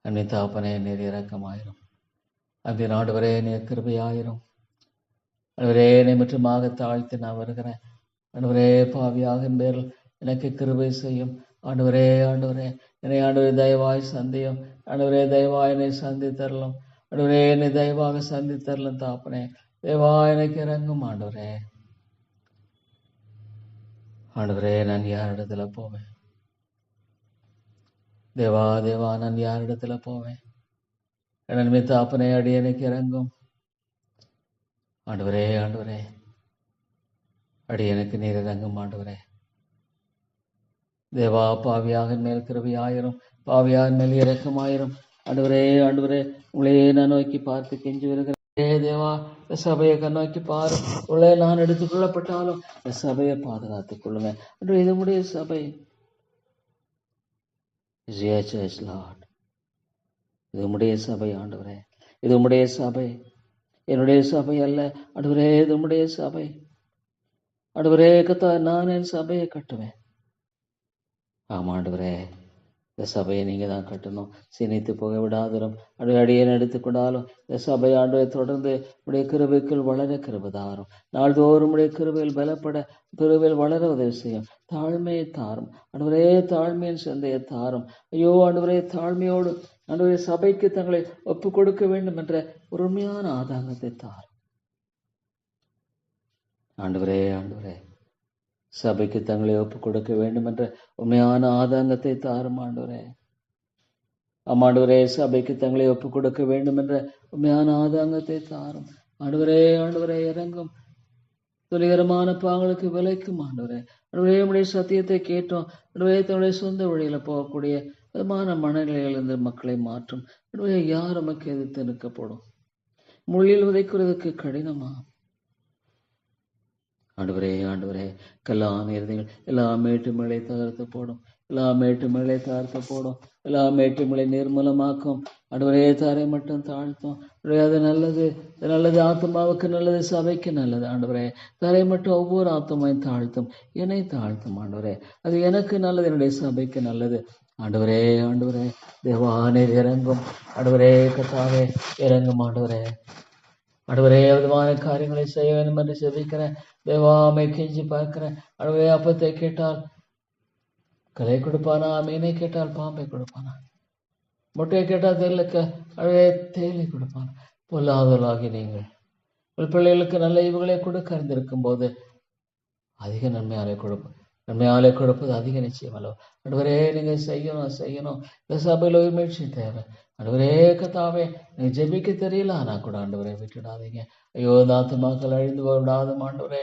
அன்னை தாப்பனே நீர் இரக்கமாயிரும். அன்பின் ஆண்டவரே நீர் கிருபையாயிரும். ஆண்டவரே என்னை முற்றுமாக தாழ்த்தி நான் வருகிறேன். ஆண்டவரே பாவியாக பேரில் எனக்கு கிருபை செய்யும். ஆண்டவரே என்னை ஆண்டவரே தயவாய் சந்தியும். ஆண்டவரே தயவாய் என்னை சந்தித்தரலும். ஆண்டவரே என்னை தயவாக சந்தித்தரலும் தாப்பனே. தேவா எனக்கு இறங்கும். ஆண்டவரே நான் யாரிடத்துல போவேன்? தேவா தேவா நான் யாரிடத்துல போவேன்? நன்மை தாப்பனே அடி எனக்கு இறங்கும். ஆண்டவரே அடி எனக்கு நீர் இறங்கும். ஆண்டவரே தேவா பாவியாக மேல் கிருபையாயிரும், பாவியாக மேல் இரக்கமாயிரும். ஆண்டவரே உங்களையே நான் நோக்கி பார்த்து கெஞ்சி வருகிறேன். தேவா சபையை கண்ணோக்கி பாரு. உள்ளே நான் எடுத்துக் கொள்ளப்பட்டாலும் சபையை பாதுகாத்துக் கொள்ளுங்க. அன்று இது உடைய சபை, இது உடைய சபை. ஆண்டவரே இது உடைய சபை, என்னுடைய சபை அல்ல. ஆண்டவரே இது உடைய சபை. ஆண்டவரே கத்தா நான் என் சபையை கட்டுவேன். ஆமா ஆண்டவரே இந்த சபையை நீங்க தான் கட்டணும். சினைத்து போக விடாதரும். அடியேன் எடுத்துக்கொண்டாலும் இந்த சபை ஆண்டவரை தொடர்ந்து உடைய கிருபைக்குள் வளர கிருபதாரும். நாள்தோறும் உடைய கிருபையில் பலப்பட, கிருபையில் வளர உதவி செய்யும். தாழ்மையை தாரும். ஆண்டவரே தாழ்மையின் சிந்தையை தாரும். ஐயோ ஆண்டவரே தாழ்மையோடு ஆண்டவரே சபைக்கு தங்களை ஒப்பு கொடுக்க வேண்டும் என்ற உண்மையான ஆதாங்கத்தை தாரும். ஆண்டவரே சபைக்கு தங்களை ஒப்பு கொடுக்க வேண்டும் என்ற உண்மையான ஆதாங்கத்தை தாரும். ஆண்டவரே சபைக்கு தங்களை ஒப்பு கொடுக்க வேண்டும் என்ற உண்மையான ஆதாங்கத்தை தாரும். ஆண்டவரே இறங்கும். துணிகரமான பாங்களுக்கு விலைக்கும். ஆண்டவரே உடைய சத்தியத்தை கேட்டோம். தன்னுடைய சொந்த வழியில போகக்கூடிய விதமான மனநிலையிலிருந்து மக்களை மாற்றும். யார் நமக்கு எதிர்த்து நிற்கப்படும்? மொழியில் உதைக்கிறதுக்கு கடினமா? ஆண்டவரே கல்லான இருதயங்கள் எல்லா மேட்டுமலை தகர்த்து போடும். எல்லா மேட்டுமலை நிர்மூலமாக்கும். ஆண்டவரே தரை மட்டும் தாழ்த்தும். அது நல்லது ஆத்மாவுக்கு நல்லது, சபைக்கு நல்லது. ஆண்டவரே தரை மட்டும் ஒவ்வொரு ஆத்மாவையும் தாழ்த்தும். என்னை தாழ்த்தும். ஆண்டவரே அது எனக்கு நல்லது, என்னுடைய சபைக்கு நல்லது. ஆண்டவரே தேவானீர் இறங்கும். ஆண்டவரே கத்தாவே இறங்கும். ஆண்டவரே விதமான காரியங்களை செய்ய வேண்டும் என்று செபிக்கிறேன். தேவாமை கெஞ்சி பார்க்கிறேன். ஆண்டவரே அப்பத்தை கேட்டால் கலை கொடுப்பானா? மீனை கேட்டால் பாம்பை கொடுப்பானா? முட்டையை கேட்டால் தேலை கொடுப்பானா? பொல்லாதவர்களாகி நீங்கள் உங்கள் பிள்ளைகளுக்கு நல்ல இவுகளை கொடுக்க அறிந்திருக்கும் போது அதிக நன்மையாலே கொடுப்பது அதிக நிச்சயம் அல்லவோ? ஆண்டவரே நீங்க செய்யணும். இந்த சபையில் ஒரு முயற்சி தேவை. ஆண்டவரே கத்தாவே நீங்க ஜெபிக்க தெரியல ஆனா கூட ஆண்டவரே விட்டுடாதீங்க. ஐயோ இந்த ஆத்துமாக்கள் அழிந்து விடாத ஆண்டவரே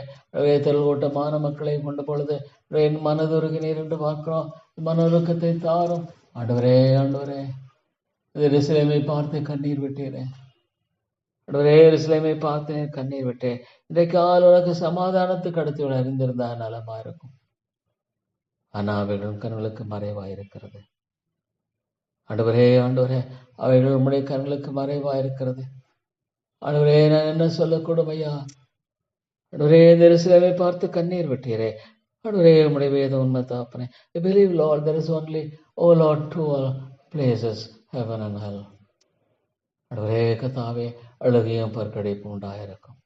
தெருவோட்டமான மக்களை கொண்ட பொழுது என் மனதுருகி நீர் என்று பார்க்கிறோம். மனதுருக்கத்தை தாரும். ஆண்டவரே எருசலேமை பார்த்து கண்ணீர் விட்டீரே. ஆண்டவரே எருசலேமை பார்த்தேன், கண்ணீர் விட்டேன். இன்றைக்கு உனக்கு சமாதானத்துக்கு அடுத்து அறிந்திருந்தா நலமா இருக்கும். ஆனா அவைகள் கண்களுக்கு மறைவாயிருக்கிறது. ஆண்டவரே ஆண்டவரே, அவைகள் உம்முடைய கண்களுக்கு மறைவாயிருக்கிறது. ஆண்டவரே நான் என்ன சொல்லக்கூடும் ஐயா? ஆண்டவரே இந்த எருசலேமை பார்த்து கண்ணீர் விட்டீரே. ஆண்டவரே உம்முடைய வேதம் உண்மை தாப்பனே. I believe Lord there is only, oh Lord, two places, heaven and hell. ஆண்டவரே கர்த்தாவே, அழுகையும் பற்கடிப்பும் உண்டாயிருக்கும்.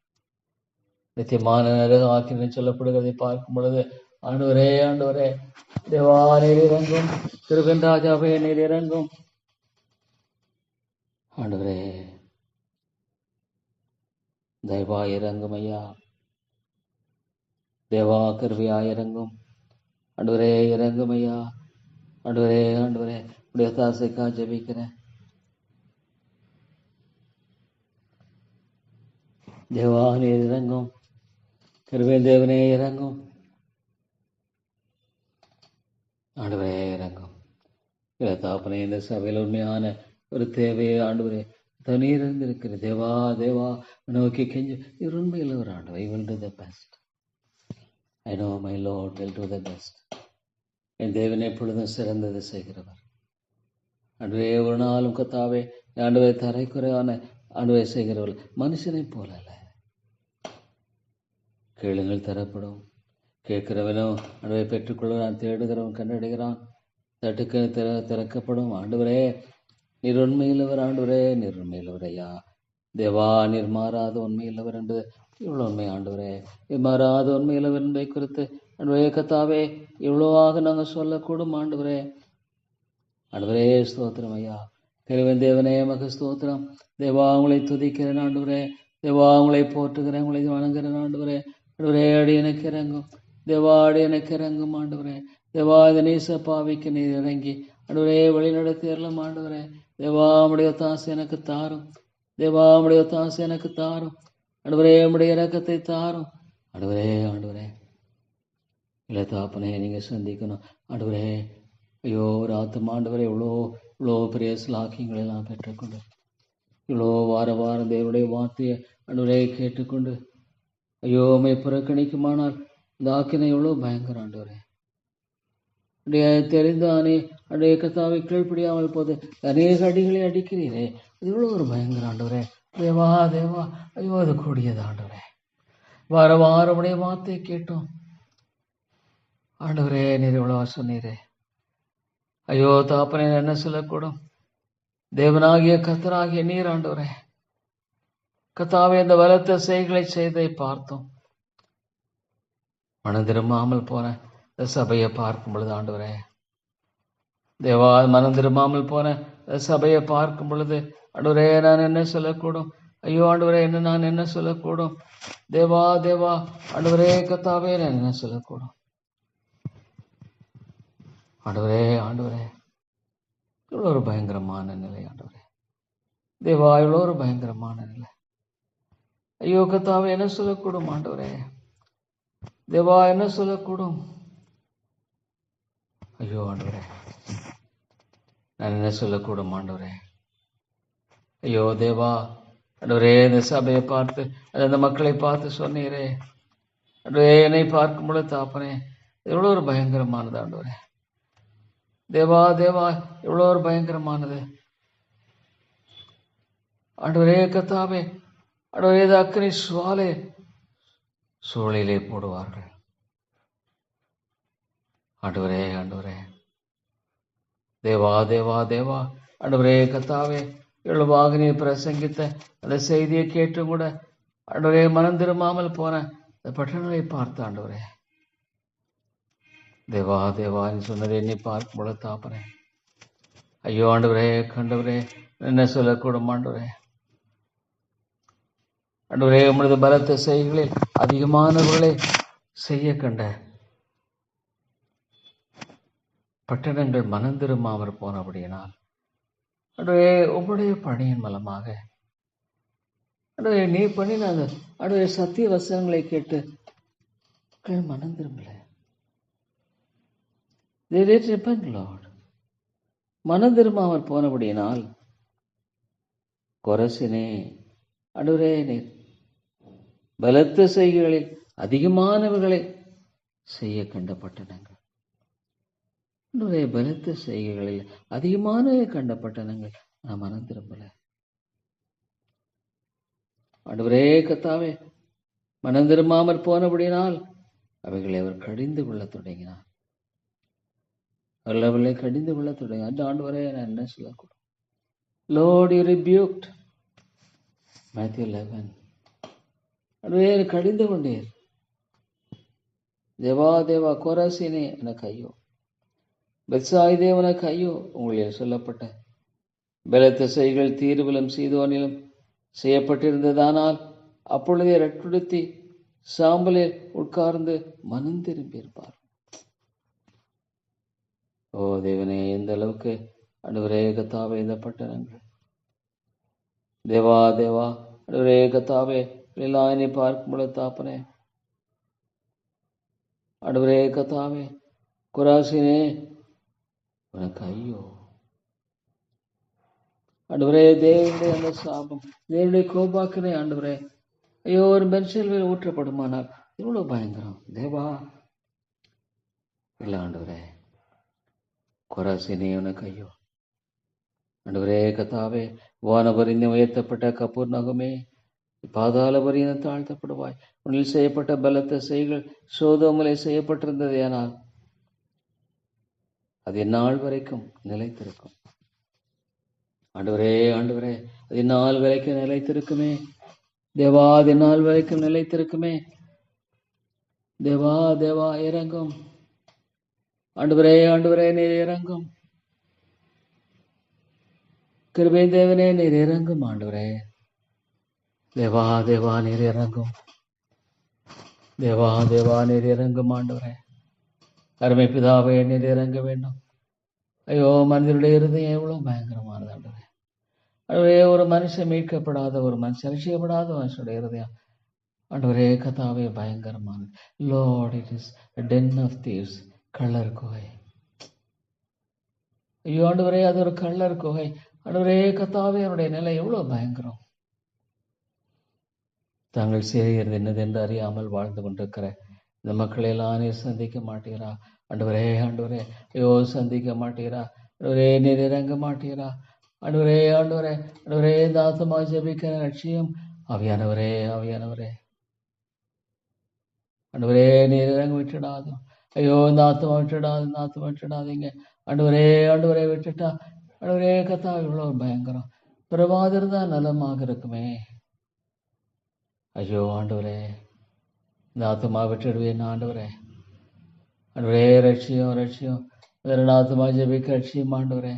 நித்தியமான நரக ஆக்கினை சொல்லப்படுகிறதை பார்க்கும் பொழுது ஆண்டவரே ஆண்டவரே, தேவா நீர் இறங்கும், திருவன் ராஜாவே நீர் இறங்கும். ஆண்டவரே தயவாய் இறங்கும் ஐயா, தேவா கருவியாய் இறங்கும். ஆண்டவரே இறங்கும் ஐயா. ஆண்டவரே ஆண்டவரே உடைய தாசைக்கா ஜெபிக்கிறேன். தேவா நீர் இறங்கும், கருவே தேவனே இறங்கும். ஆண்டவரே இறங்கும். தாப்பனே இந்த சபையில் உண்மையான ஒரு தேவையை ஆண்டவரே தண்ணீர் இருந்திருக்கிற தேவா தேவா நோக்கி கெஞ்சு. இவர் உண்மையில் ஒரு ஆண்டவர். I will do the best. I know my Lord will do the best. என் தேவன் எப்பொழுதும் சிறந்தது செய்கிறவர். ஆண்டவரே ஒரு நாளும் கர்த்தாவே ஆண்டவரை தரைக்குறையான ஆண்டவரை செய்கிறவர் மனுஷனை போல அல்ல. கேளுங்கள் தரப்படும், கேட்கிறவனும் ஆண்டவரை பெற்றுக்கொள்கிறான், தேடுகிறவன் கண்டடைகிறான், தட்டுக்கு திறக்கப்படும். ஆண்டவரே நீர் உண்மையில்லவர். ஆண்டவரே நீர் உண்மையில்லவர் ஐயா. தேவா நீர் மாறாத உண்மையில்லவர் என்பது இவ்வளோ உண்மை. ஆண்டவரே மாறாத உண்மையில்லவர் என்பதை குறித்து ஆண்டவரே கர்த்தாவே இவ்வளோவாக நாங்கள் சொல்லக்கூடும். ஆண்டவரே ஆண்டவரே ஸ்தோத்திரம் ஐயா. கருவன் தேவனே மக ஸ்தோத்திரம். தேவா உங்களை துதிக்கிறேன் ஆண்டவரே. தேவா உங்களை போற்றுகிறேன், உங்களை வணங்குகிறேன் ஆண்டவரே. ஆண்டவரே அடி எனக்கு இறங்கும். தேவா அடி எனக்கு இறங்கும் ஆண்டவரே. தேவா இந்த நீச பாவிக்கு நீர் இறங்கி ஆண்டவரே வழி நடத்தியறலாம் ஆண்டவரே. தேவா உடைய தாசு எனக்கு தாரும். தேவா உடைய தாசு எனக்கு தாரும். ஆண்டவரே உடைய இரக்கத்தை தாரும். ஆண்டவரே ஆண்டவரே இல்லை தாப்பனே நீங்க சந்திக்கணும் ஆண்டவரே. ஐயோ ஒரு ஆத்துமா ஆண்டவரே இவ்வளோ பெரிய ஸ்லாக்கியங்களை எல்லாம் பெற்றுக்கொண்டு இவ்வளோ வாரம் தேவனுடைய வார்த்தையை ஆண்டவரே கேட்டுக்கொண்டு ஐயோ உம்மை புறக்கணிக்குமானால் இந்த ஆக்கினை எவ்வளோ பயங்கரம் ஆண்டவரே. தெரிந்தானே அடைய கர்த்தாவை கீழ்ப்படியாமல் போது அநேக அடிகளை அடிக்கிறீரே, அது இவ்வளோ ஒரு பயங்கர ஆண்டவரே. தேவா தேவா ஐயோ அது கூடியது ஆண்டவரே. வாரம் உடைய வார்த்தையை கேட்டோம் ஆண்டவரே. நீர் இவ்வளவா சொன்னீரே. ஐயோ தாப்பனே என்ன சொல்லக்கூடும்? தேவனாகிய கர்த்தராகிய நீர் ஆண்டவரே கர்த்தாவே இந்த பலத்த செய்களை செய்தை பார்த்தோம். மனம் திரும்பாமல் போன இந்த சபையை பார்க்கும் பொழுது ஆண்டவரே தேவா மனம் திரும்பாமல் போன சபையை பார்க்கும் பொழுது ஆண்டவரே நான் என்ன சொல்லக்கூடும்? ஐயோ ஆண்டவரே நான் என்ன சொல்லக்கூடும்? தேவா தேவா ஆண்டவரே கர்த்தாவே நான் என்ன சொல்லக்கூடும்? ஆண்டவரே ஆண்டவரே இவ்வளோ ஒரு பயங்கரமான நிலை ஆண்டவரே. தேவா இவ்வளோ ஒரு பயங்கரமான நிலை. ஐயோ கர்த்தாவே என்ன சொல்லக்கூடும் ஆண்டவரே? தேவா என்ன சொல்லக்கூடும்? ஐயோ ஆண்டவரே நான் என்ன சொல்லக்கூடும் ஆண்டவரே? ஐயோ தேவா ஆண்டவரே இந்த சபையை பார்த்து அந்த மக்களை பார்த்து சொன்னீரே ஆண்டவரே என்னை பார்க்கும் பொழுது தாப்பனே எவ்வளோ ஒரு பயங்கரமானது ஆண்டவரே. தேவா தேவா எவ்வளோ ஒரு பயங்கரமானது ஆண்டவரே கர்த்தாவே. ஆண்டவரே இது அக்கினி சுவாலை சூளையிலே போடுவார்கள் ஆண்டவரே. ஆண்டவரே தேவா தேவா தேவா ஆண்டவரே கர்த்தாவே எவ்வளவாக நீ பிரசங்கித்த அந்த செய்தியை கேட்டும் கூட ஆண்டவரே மனம் திரும்பாமல் போன அந்த பட்டணங்களை பார்த்த ஆண்டவரே தேவா தேவா நீ சொன்னதை எண்ணி பார்க்கும் பொழுது தாப்பனே ஐயோ ஆண்டவரே கண்டவரே என்ன சொல்லக்கூடும் ஆண்டவரே. ஆண்டவரே உமது பலத்த செய்களில் அதிகமானவர்களை செய்ய கண்ட பட்டணங்கள் மனம் திரும்பாமற் போனபடியினால் ஆண்டவரே உம்முடைய பணியின் மூலமாக ஆண்டவரே நீ பண்ணின அந்த ஆண்டவரே சத்திய வசனங்களை கேட்டு மனம் திரும்பல. மனம் திரும்பாமற் போனபடியினால் கொரசினே ஆண்டவரே நீர் பலத்த செய்கைகளில் அதிகமானவர்களை செய்ய கண்ட பட்டணங்கள். ஆண்டவரே பலத்த செய்கைகளில் அதிகமானவை கண்ட பட்டணங்கள் நான் மனம் திரும்பல. ஆண்டவரே கர்த்தாவே, மனம் திரும்பாமற் போனபடியினால் அவைகளை அவர் கடிந்து கொள்ள தொடங்கினார். அவர்களை கடிந்து கொள்ள தொடங்கினார். ஆண்டவரே நான் என்ன சொல்லக்கூடும்? Lord, you rebuked. Matthew 11. ஆண்டவரே கடிந்து கொண்டீர். தேவா தேவா கோராசினே எனக்கு ஐயோ, பெத்சாயிதே உனக்கு ஐயோ. உங்களில் சொல்லப்பட்ட பலத்த செய்கள் தீர்விலும் சீதோனிலும் செய்யப்பட்டிருந்ததானால் அப்பொழுதே ரட்டுடுத்தி சாம்பலில் உட்கார்ந்து மனம் திரும்பியிருப்பார். ஓ தேவனே, எந்த அளவுக்கு ஆண்டவரே கர்த்தாவே இந்த பட்டணங்கள், தேவா தேவா ஆண்டவரே கர்த்தாவே எல்லாம் என்னை பார்க்கும் பொழுது தாப்பனே, ஆண்டவரே கர்த்தாவே குராசினே உனக்கு ஐயோ. ஆண்டவரே தேவனுடைய அந்த சாபம், தேவனுடைய கோபாக்கினை ஆண்டவரே ஐயோ ஒரு மனுஷன் மேல் ஊற்றப்படுமானால் எவ்வளவு பயங்கரம் தேவா. இல்லை ஆண்டவரே கொராசினே உனக்கு ஐயோ. ஆண்டவரே கர்த்தாவே வானபரிந்து உயர்த்தப்பட்ட கப்பூர் நகமே, பாதாள பரிந்து தாழ்த்தப்படுவாய். உன்னில் செய்யப்பட்ட பலத்த செய்கள் சோதோமிலே செய்யப்பட்டிருந்தது, ஆனால் அது இந்நாள் வரைக்கும் நிலைத்திருக்கும். ஆண்டவரே ஆண்டவரே அது இந்நாள் வரைக்கும் நிலைத்திருக்குமே தேவா, அது இந்நாள் வரைக்கும் நிலைத்திருக்குமே தேவா. தேவா இறங்கும் ஆண்டவரே, ஆண்டவரே நீர் இறங்கும். கிருபை தேவனே நீர் இறங்கும் ஆண்டவரே. தேவா தேவா நீர் இறங்கும். தேவா தேவா நீர் இறங்கும் ஆண்டவரே. அருமை பிதாவே நீர் இறங்க வேண்டும். ஐயோ மனிதனுடைய இருதயம் எவ்வளவு பயங்கரமானது ஆண்டவரே. ஆண்டவரே ஒரு மனுஷன் மீட்கப்படாத, ஒரு மனுஷன் ரட்சிக்கப்படாத மனுஷனுடைய இருதயம் ஆண்டவரே கர்த்தாவே பயங்கரமானது. Lord, it is a den of thieves, கள்ளர் குகை. ஐயோ ஆண்டவரே அது ஒரு கள்ளர் குகை. ஆண்டவரே கர்த்தாவே அவருடைய நிலை எவ்வளவு பயங்கரம். தாங்கள் செய்கிறது என்னதென்று அறியாமல் வாழ்ந்து கொண்டிருக்கிற இந்த மக்களை எல்லாம் நீர் சந்திக்க மாட்டீரா ஆண்டவரே. ஆண்டவரே ஐயோ சந்திக்க மாட்டீரா ஆண்டவரே, நீர் இறங்க மாட்டீரா ஆண்டவரே. ஆண்டவரே ஆண்டவரே இந்த ஆத்மா ஜெபிக்கிற லட்சியம் ஆவியானவரே, ஆவியானவரே ஆண்டவரே நீர் இறங்க விட்டுடாது. ஐயோ இந்த ஆத்மா விட்டுடாது, இந்த ஆத்மா விட்டுடாதீங்க ஆண்டவரே. ஆண்டவரே விட்டுட்டா ஆண்டவரே கர்த்தா இவ்வளவு பயங்கரம். பிரபாதர் தான் நலமாக இருக்குமே. ஐயோ ஆண்டவரே இந்த ஆத்மா விட்டுடுவேன் ஆண்டவரே. ஆண்டவரே ரட்சியம் ரட்சியம். இந்த ஆத்மா ஜெபிக்க ரட்சியம் ஆண்டவரே.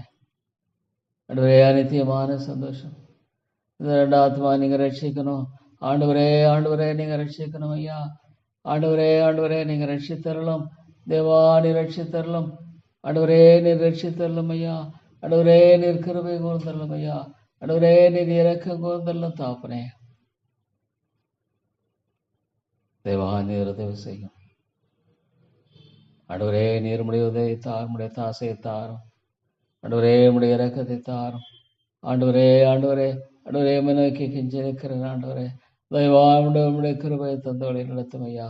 ஆண்டவரே அநித்தியமான சந்தோஷம். இந்த ரெண்டு ஆத்மா நீங்க ரட்சிக்கணும் ஆண்டவரே. ஆண்டவரே நீங்க ரட்சிக்கணும் ஐயா. ஆண்டவரே ஆண்டவரே நீங்க ரட்சித்தரலும் தேவா, நீர் ரட்சித்தரலும் ஆண்டவரே, நீர் ரட்சித்தரலும் ஐயா. ஆண்டவரே நீர் கிருபை கூர்ந்தரலும் ஐயா. ஆண்டவரே நீர் இரக்கம் கூர்ந்தரலும் தாப்பனே. தேவா நீர் உதவி செய்யும் ஆண்டவரே. நீர் முடிய உதவி தார், முடிய தாசையை தாரும் ஆண்டவரே. முடிய இரக்கத்தை தாரும் ஆண்டவரே. ஆண்டவரே ஆண்டவரே நோக்கி கெஞ்சிருக்கிறேன் ஆண்டவரே. தயவாவுடைய கிருபையை தந்த வழி நடத்தும் ஐயா.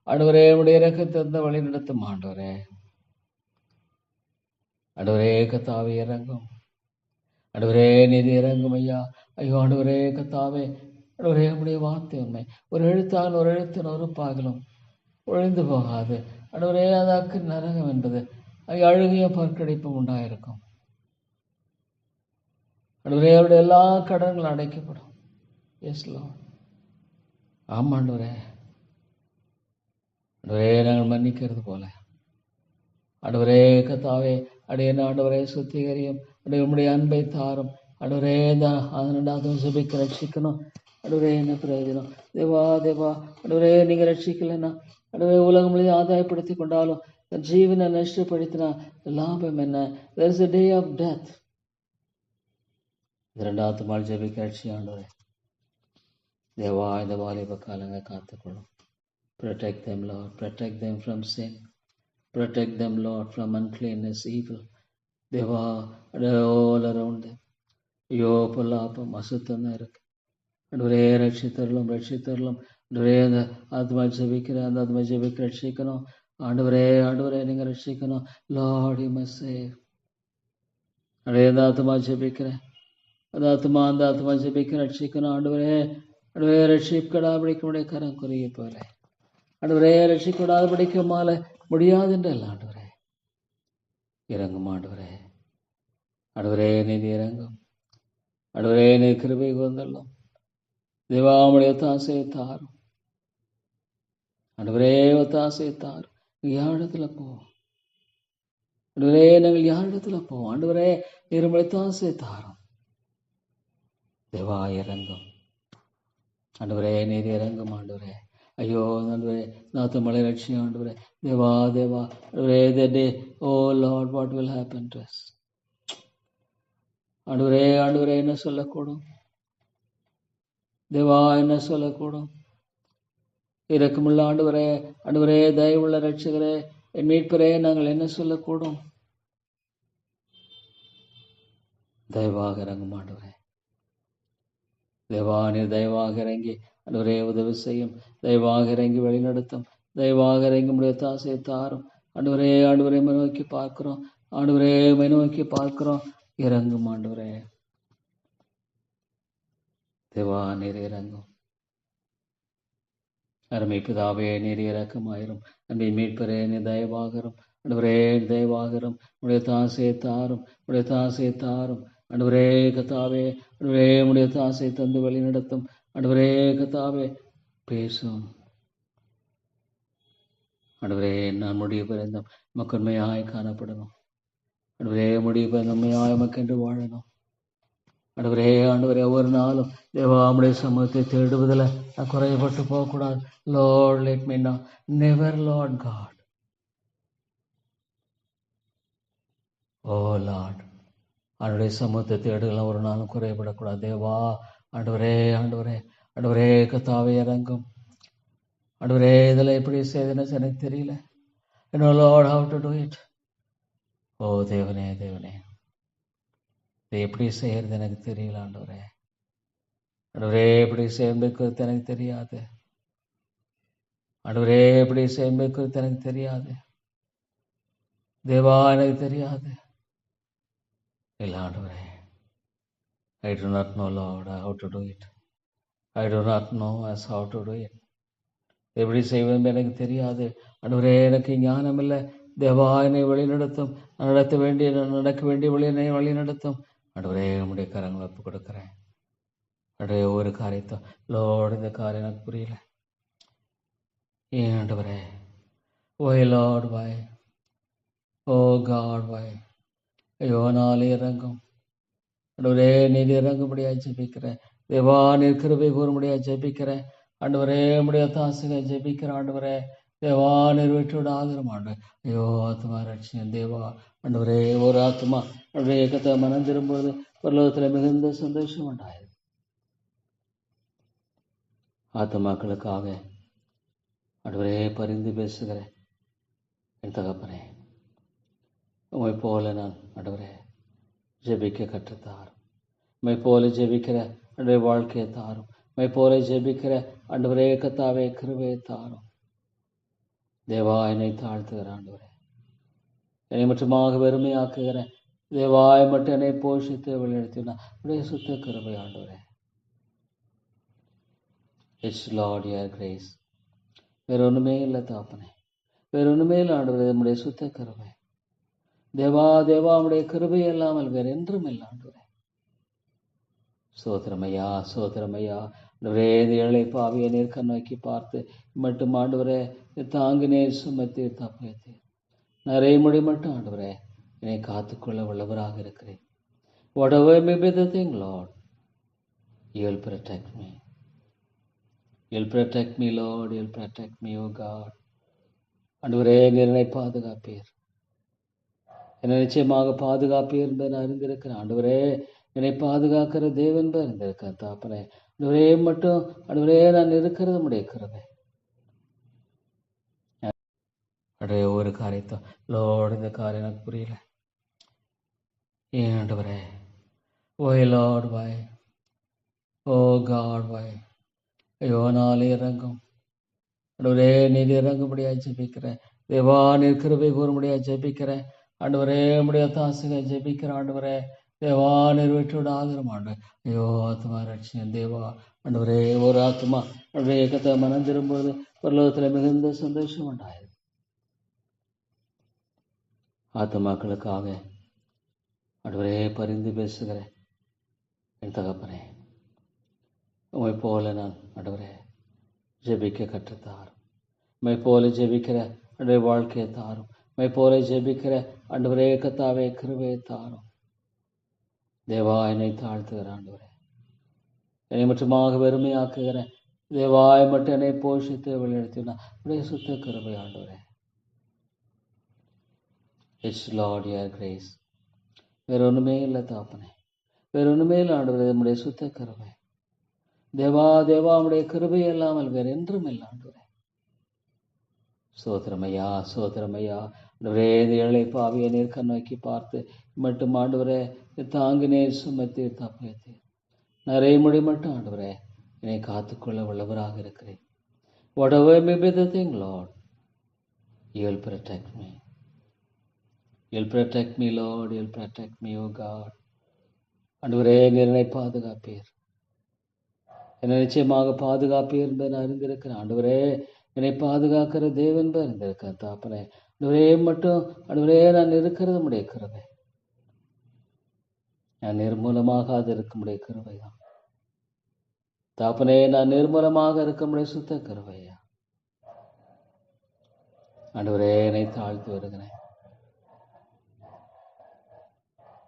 ஆண்டவரே உடைய இரக்கத்தை தந்த வழி நடத்தும் ஆண்டவரே. ஆண்டவரே கர்த்தாவே இறங்கும் ஆண்டவரே, நீதி இறங்கும் ஐயா. ஐயோ ஆண்டவரே கர்த்தாவே ஆண்டவரே உடைய வார்த்தை உண்மை. ஒரு எழுத்தால் ஒரு எழுத்தின் ஒரு பாகலும் ஒழிந்து போகாது ஆண்டவரே. அதாக்கு நரகம் என்பது அழுகிய பற்கடிப்பும் உண்டாயிருக்கும் ஆண்டவரே. அவருடைய எல்லா கடன்களும் அடைக்கப்படும். S Lord. ஆமாண்டவரே. ஆண்டவரே நாங்கள் மன்னிக்கிறது போல ஆண்டவரே கர்த்தாவே அடையன ஆண்டவரே சுத்திகரியும் உடைய அன்பை தாரும் ஆண்டவரே. அதனால சபைக்கு ரட்சிக்கணும் ஆண்டவரே. என்ன பிரயோஜனம் தேவா தேவா ஆண்டவரே. நீங்க ரட்சிக்கலன்னா ஆண்டவரே உலகம் முழுவதும் ஆதாயப்படுத்தி கொண்டாலும் ஜீவனை நஷ்டப்படுத்தினா லாபம் என்ன? there is a day of death. இரண்டாவது நாள் ஜெபிக்க ரட்சி ஆண்டவரே. தேவா இந்த வாலிப காலங்க காத்துக்கொள்ளும். Protect them, Lord. Protect them from sin. Protect them, Lord, from uncleanness, evil. Deva all around them. ஐயோ பொல்லாப்பம் அசுத்தம் இருக்கு ஆண்டவரே ரட்சித்தருளும் ரட்சித்தருளும். ஆண்டவரே அந்த ஆத்மா ஜெபிக்கிறேன், அந்த ஆத்மா ஜெபிக்க ரட்சிக்கணும். ஆண்டவரே ஆண்டவரே நீங்கள் ரட்சிக்கணும். Lord you must save. ஆண்டவரே அந்த ஆத்மா ஜெபிக்கிறேன், அந்த ஆத்மா ஜெபிக்க ரட்சிக்கணும். ஆண்டவரே ஆண்டவரே ரட்சிக்கப்படாதபடிக்கு கரம் குறுகிய போல ஆண்டவரே ரட்சிக்கப்படாதபடிக்கு மால முடியாதுன்றல்ல ஆண்டவரே. இறங்கும் ஆண்டவரே. ஆண்டவரே நீதி இறங்கும். ஆண்டவரே நீ கிருபை கூர்ந்தள்ளும். தேவாமுடைய ஒத்தாசையை தாரும். ஆண்டவரே ஒத்தாசையை தாரும். யார் இடத்துல போவோம் ஆண்டவரே? நாங்கள் யார் இடத்துல போவோம் ஆண்டவரே? இருமலை ஒத்தாசையை தாரும். தேவா இறங்கும் ஆண்டவரே. நீதி இறங்கும் ஆண்டவரே. ஐயோ ஆண்டவரே நாத்தமலை ரட்சியம் ஆண்டவரே. தேவா தேவா ஆண்டவரே. that day, oh Lord, what will happen to us? ஆண்டவரே ஆண்டவரே என்ன சொல்லக்கூடும்? தேவா என்ன சொல்லக்கூடும்? இரக்கமுள்ள ஆண்டவரே, ஆண்டவரே தயவுள்ள ரட்சகரே, என் மீட்பரே, நாங்கள் என்ன சொல்லக்கூடும்? தயவாக இறங்கும் ஆண்டவரே. தேவா நீர் தயவாக இறங்கி ஆண்டவரே உதவி செய்யும். தயவாக இறங்கி வழிநடத்தும். தயவாக இறங்கி முடிய தாசையை தாரும். ஆண்டவரே ஆண்டவரே நோக்கி பார்க்கிறோம். ஆண்டவரே நோக்கி பார்க்கிறோம். இறங்கும் ஆண்டவரே. தேவா நீர் இறங்கும். அருமை பிதாவே நீர் இறக்கமாயிரும். அன்பை மீட்பரே நீர் தயவாகரும். ஆண்டவரே தயவாகரும். உடைய தாசையை தாரும். உடைய தாசையை தாரும். ஆண்டவரே கத்தாவே ஆண்டவரே உடைய தாசை தந்து வழி நடத்தும். ஆண்டவரே கத்தாவே பேசும். ஆண்டவரே நான் முடிய பிறந்தோம் மக்கண்மையாய் காணப்படணும். ஆண்டவரே முடிய பிறந்தமையாய் மக்கென்று வாழணும். ஆண்டவரே ஆண்டவரே ஒவ்வொரு நாளும் தேவாமுடைய சமூகத்தை தேடுவதில் நான் குறைபட்டு போகக்கூடாது. Lord let me no never Lord God. Oh Lord ஆண்டுடைய சமூகத்தை தேடுகலாம் ஒரு நாளும் குறைபடக்கூடாது. தேவா ஆண்டவரே ஆண்டவரே ஆண்டவரே கத்தாவே இறங்கும். ஆண்டவரே இதில் எப்படி செய்தேன்னு எனக்கு தெரியல. You Lord how to do it. ஓ தேவனே தேவனே இதை எப்படி செய்யறது எனக்கு தெரியல ஆண்டவரே. ஆண்டவரே எப்படி செய்யறது எனக்கு தெரியாது. ஆண்டவரே எப்படி செய்யறது எனக்கு தெரியாது. தேவா எனக்கு தெரியாது. இல்லை ஆண்டவரே. I do not know Lord how to do it. I do not know as how to do it. எப்படி செய்வது எனக்கு தெரியாது. ஆண்டவரே எனக்கு ஞானம் இல்லை. தேவா என்னை வழி நடத்தும். நடக்க வேண்டிய வழியை வழி நடத்தும். ஆண்டவரே உம்முடைய கரங்களை ஒப்பு கொடுக்குறேன். ஆண்டவரே ஒரு காரியத்தை லார்ட் இந்த காரியம் எனக்கு புரியல. ஏன் ஆண்டவரே? ஓய் லார்ட் வாய். ஓ காட் வாய். ஐயோ நாளை இறங்கும். ஆண்டவரே நீர் இறங்கும்படியா ஜெபிக்கிறேன். தேவா நீர் கிருபை கூறும்படியா ஜெபிக்கிறேன். ஆண்டவரே உம்முடைய தாசனை ஜெபிக்கிறேன். ஆண்டவரே தேவா நீர் விட்டு ஆதரம் ஆண்டு. ஐயோ ஆத்மா ரட்சியம் தேவா. ஆண்டவரே ஒரு ஆத்மா ஆண்டவரே கத்த மனம் திரும்புவது பரலோகத்தில் மிகுந்த சந்தோஷம் உண்டாയത്. ஆத்மாக்களுக்காக ஆண்டவரே பரிந்து பேசுகிறேன். என் தகப்பனே உம்மை போல நான் ஆண்டவரே ஜெபிக்க கற்றுத்தாரும். உம்மை போல ஜெபிக்கிற ஆண்டவரே வாழ்க்கையை தாரும். உம்மை போல ஜெபிக்கிற ஆண்டவரே கத்தாவே கிருபையை தாரும். தேவா என்னை தாழ்த்துகிற ஆண்டவரே, என்னை மட்டுமாக வெறுமையாக்குகிற தேவாய் மட்டும் என்னை போஷித்து வழிநடத்தினா உடைய சுத்த கிருபை ஆண்டவரே. It's Lord your grace. வேற ஒண்ணுமே இல்லை தாப்பனே, வேற ஒண்ணுமே இல்லை ஆண்டவரே. நம்முடைய சுத்த கிருபை தேவா தேவா உடைய கிருபை இல்லாமல் வேற என்றும் இல்லை ஆண்டவரே. சோதரமையா சோதரமையா ஆண்டவரே இந்த ஏழை பாவியை நேர்க்க நோக்கி பார்த்து மட்டும் ஆண்டவரே தாங்கினேர் சுமத்தீர் தப்பேத்தீர். நிறைய முடி மட்டும் ஆண்டவரே என்னை காத்துக்கொள்ள உள்ளவராக இருக்கிறேன். Whatever may be the thing, Lord, you'll protect me. You'll protect me, Lord. You'll protect me, oh God. ஆண்டவரே என்னை பாதுகாப்பீர். என்னை நிச்சயமாக பாதுகாப்பீர் என்பதை நான் அறிந்திருக்கிறேன். ஆண்டவரே என்னை பாதுகாக்கிற தேவன் அறிந்திருக்கிறேன் தாப்பனே. ஆண்டவரே மட்டும் ஆண்டவரே நான் இருக்கிறது உடைய கிருபை. ஆண்டவரே ஒரு காரியத்தை லார்ட் இந்த காரியம் எனக்கு புரியல. ஏன் ஆண்டவரே? ஓய் லார்ட் வாய். ஓ காட் வை ஐயோ நாளை இறங்கும் ஆண்டவரே, நீர் இறங்கும்படியாக ஜெபிக்கிறேன். தேவா, நீர் கிருபை கூறும்படியாக ஜெபிக்கிறேன். ஆண்டவரே, உம்முடைய தாசுக ஜெபிக்கிறேன். ஆண்டவரே, தேவா, நீர் விட்டு விடாதிரும் ஆண்டவர். ஐயோ ஆத்மா ரட்சியம் தேவா. ஆண்டவரே, ஒரு ஆத்மா ஆண்டவரே இயக்கத்தை மனம் திரும்புவது பரலோகத்தில் மிகுந்த சந்தோஷம் உண்டாயிரு. ஆத்மாக்களுக்காக ஆண்டவரே பரிந்து பேசுகிறேன். என் தகப்பனே, உம்மை போல நான் ஆண்டவரே ஜெபிக்க கற்றுத்தாரும். மை போல ஜெபிக்கிற அன்றைய வாழ்க்கையை தாரும். மை போல ஜெபிக்கிற ஆண்டவரே கர்த்தாவே கிருபையை தாரும். தேவா, என்னை தாழ்த்துகிற ஆண்டவரே, என்னை மட்டுமாக வெறுமையாக்குகிற தேவாய் மட்டும் என்னை போஷித்து வழிநடத்தினா உடைய சுத்த கிருபை ஆண்டவரே. It's Lord your grace. வேற ஒண்ணுமே இல்லை தாப்பனே, வேற ஒண்ணுமே இல்லை ஆண்டவரே. நம்முடைய சுத்த கிருபை தேவா, தேவா, உடைய கிருபை இல்லாமல் வேற என்றும் இல்லை ஆண்டவரே. சோத்திரமையா, சோத்திரமையா. ஆண்டவரே, இந்த ஏழை பாவியை நீர் கண்ணோக்கி பார்த்து மட்டும் ஆண்டவரே தாங்கினேர் சுமத்தீர் தப்பேத்தீர். நிறைய முடி மட்டும் ஆண்டவரே என்னை காத்துக்கொள்ள உள்ளவராக இருக்கிறேன். Whatever may be the thing, Lord, you will protect me. You'll protect me, Lord. You'll protect me, O God. ஆண்டவரே, நீர் என்னை பாதுகாப்பீர். என்னை நிச்சயமாக பாதுகாப்பீர் என்பதை நான் அறிந்திருக்கிறேன். ஆண்டவரே, என்னை பாதுகாக்கிற தேவன் அறிந்திருக்கிறேன் தாப்பனே. ஆண்டவரே மட்டும் ஆண்டவரே நான் இருக்கிறது உடைய கிருபை. நான் நிர்மூலமாக அது இருக்க முடிய கிருபைதான் தாப்பனே. நான் நிர்மூலமாக இருக்க முடிய சுத்த கிருபையா. ஆண்டவரே, என்னை தாழ்த்தி வருகிறேன்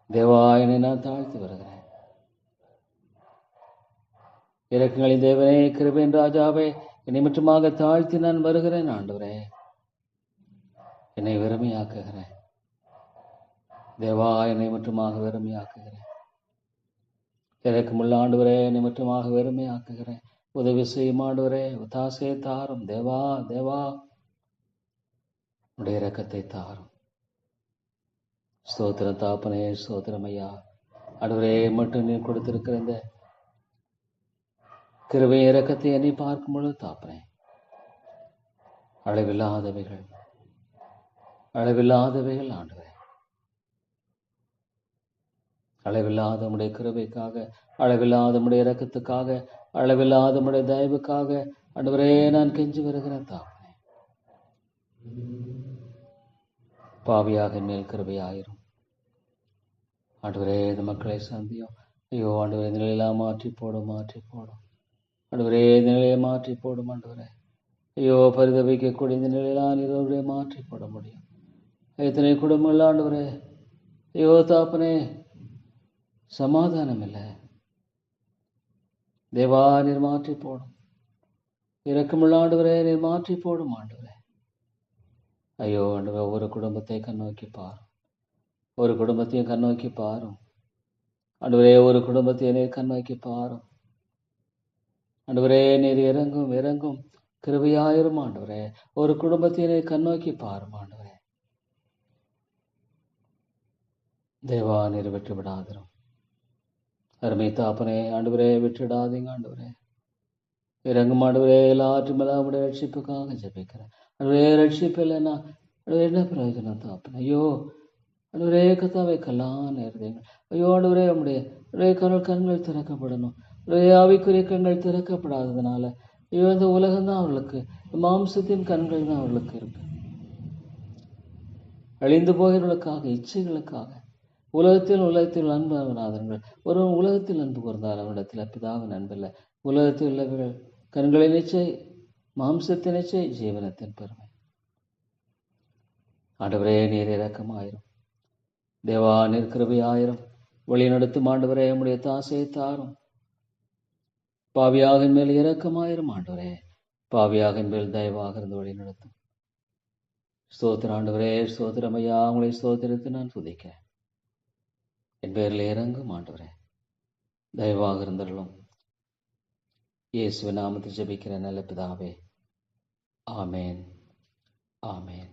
தேவா, என்னை நான் தாழ்த்தி வருகிறேன். இரக்கங்களின் தேவனே, கிருபையின் ராஜாவே, என்னை மட்டுமாக தாழ்த்தி நான் வருகிறேன். ஆண்டவரே, என்னை வெறுமையாக்குகிறேன் தேவா, என்னை மட்டுமாக வெறுமையாக்குகிறேன். இரக்கமுள்ள ஆண்டவரே, என்னை மட்டுமாக வெறுமையாக்குகிறேன். உதவி செய்யும் ஆண்டவரே, உதாசையை தாரும் தேவா. தேவா, உடைய இரக்கத்தை தாரும். ஸ்தோத்திரம் தாப்பனே, ஸ்தோத்திரம் ஐயா. ஆண்டவரே மட்டும் நீ கொடுத்திருக்கிற இந்த கிருபை இரக்கத்தை என்னை பார்க்கும் பொழுது தாப்பனே, அளவில்லாதவைகள் அளவில்லாதவைகள் ஆண்டவரே. அளவில்லாத உடைய கிருபைக்காக, அளவில்லாத உடைய இரக்கத்துக்காக, அளவில்லாத உடைய தயவுக்காக ஆண்டவரே நான் கெஞ்சி வருகிறேன் தாப்பனே. பாவியாக மேல் கிருபையாயிரும் ஆண்டவரே. இந்த மக்களை சந்தியும். ஐயோ ஆண்டவரே, இந்த நிலையெல்லாம் மாற்றி போடும், மாற்றி போடும் ஆண்டவரே. இந்த நிலையை மாற்றி போடும் ஆண்டவரே. ஐயோ, பரிதவிக்கக்கூடிய இந்த நிலையெல்லாம் இதோடைய மாற்றி போட முடியும். எத்தனை குடும்பங்கள் ஆண்டவரே, ஐயோ தாப்பனே, சமாதானம் இல்லை தேவா, நீர் மாற்றி போடும். இரக்கமுள்ள ஆண்டவரே, நீர் மாற்றி போடும் ஆண்டவரே. ஐயோ ஆண்டவரே, ஒவ்வொரு குடும்பத்தை கண்ணோக்கி பாரும், ஒரு குடும்பத்தையும் கண்ணோக்கி பாரும் ஆண்டவரே. ஒரு குடும்பத்தை நீர் கண்ணோக்கி பாரும் ஆண்டவரே. நீர் இறங்கும் இறங்கும் கிருபையாயிரும் ஆண்டவரே. ஒரு குடும்பத்தை நீர் கண்ணோக்கி பாரும் ஆண்டவரே. தேவா, நீர் விட்டு விடாதிரும் அருமை தாப்பனே. ஆண்டவரே, விட்டுடாதீங்க ஆண்டவரே. இறங்கும் ஆண்டவரே. எல்லாற்றும் உடைய ரட்சிப்புக்காக ஜெபிக்கிறேன் ஆண்டவரே. ரட்சிப்பு இல்லைன்னா என்ன பிரயோஜனம் தாப்பனே? ஐயோ ஆண்டவரே, கத்தாவை கல்லான இருந்தீங்க. ஐயோ ஆண்டவரே, உடைய கண்கள் திறக்கப்படணும். ஆவிக்குரிய கண்கள் திறக்கப்படாததுனால ஐயோ, இந்த உலகம்தான் அவர்களுக்கு, மாம்சத்தின் கண்கள் தான் அவர்களுக்கு இருக்கு. அழிந்து போகிறவர்களுக்காக, இச்சைகளுக்காக, உலகத்தில் அன்புநாதர்கள். ஒரு உலகத்தில் அன்பு கூர்ந்தால் அவனிடத்தில் பிதாவின் அன்பில்லை. உலகத்தில் உள்ளவர்கள் கண்களின் இச்சை, மாம்சத்தின் இச்சை, ஜீவனத்தின் பெருமை. ஆண்டவரே, நீர் இரக்கமாயிரும் தேவா, நீர் கிருபையாயிரும். வழி நடத்தும் ஆண்டவரே, உம்முடைய தாசையை தாரும். பாவியாக மேல் இரக்கமாயிரும் ஆண்டவரே. பாவியாக மேல் தயவாக இருந்து வழி நடத்தும். ஸ்தோத்திர ஆண்டவரே, ஸ்தோத்திரமையா. உங்களை ஸ்தோத்திரத்தை நான் துதிக்கிறேன். என் பேரில் இறங்கும் ஆண்டவரே, தயவாக இருந்தருளும். இயேசுவின் நாமத்தில் ஜெபிக்கிற நல்ல பிதாவே, ஆமேன், ஆமேன்.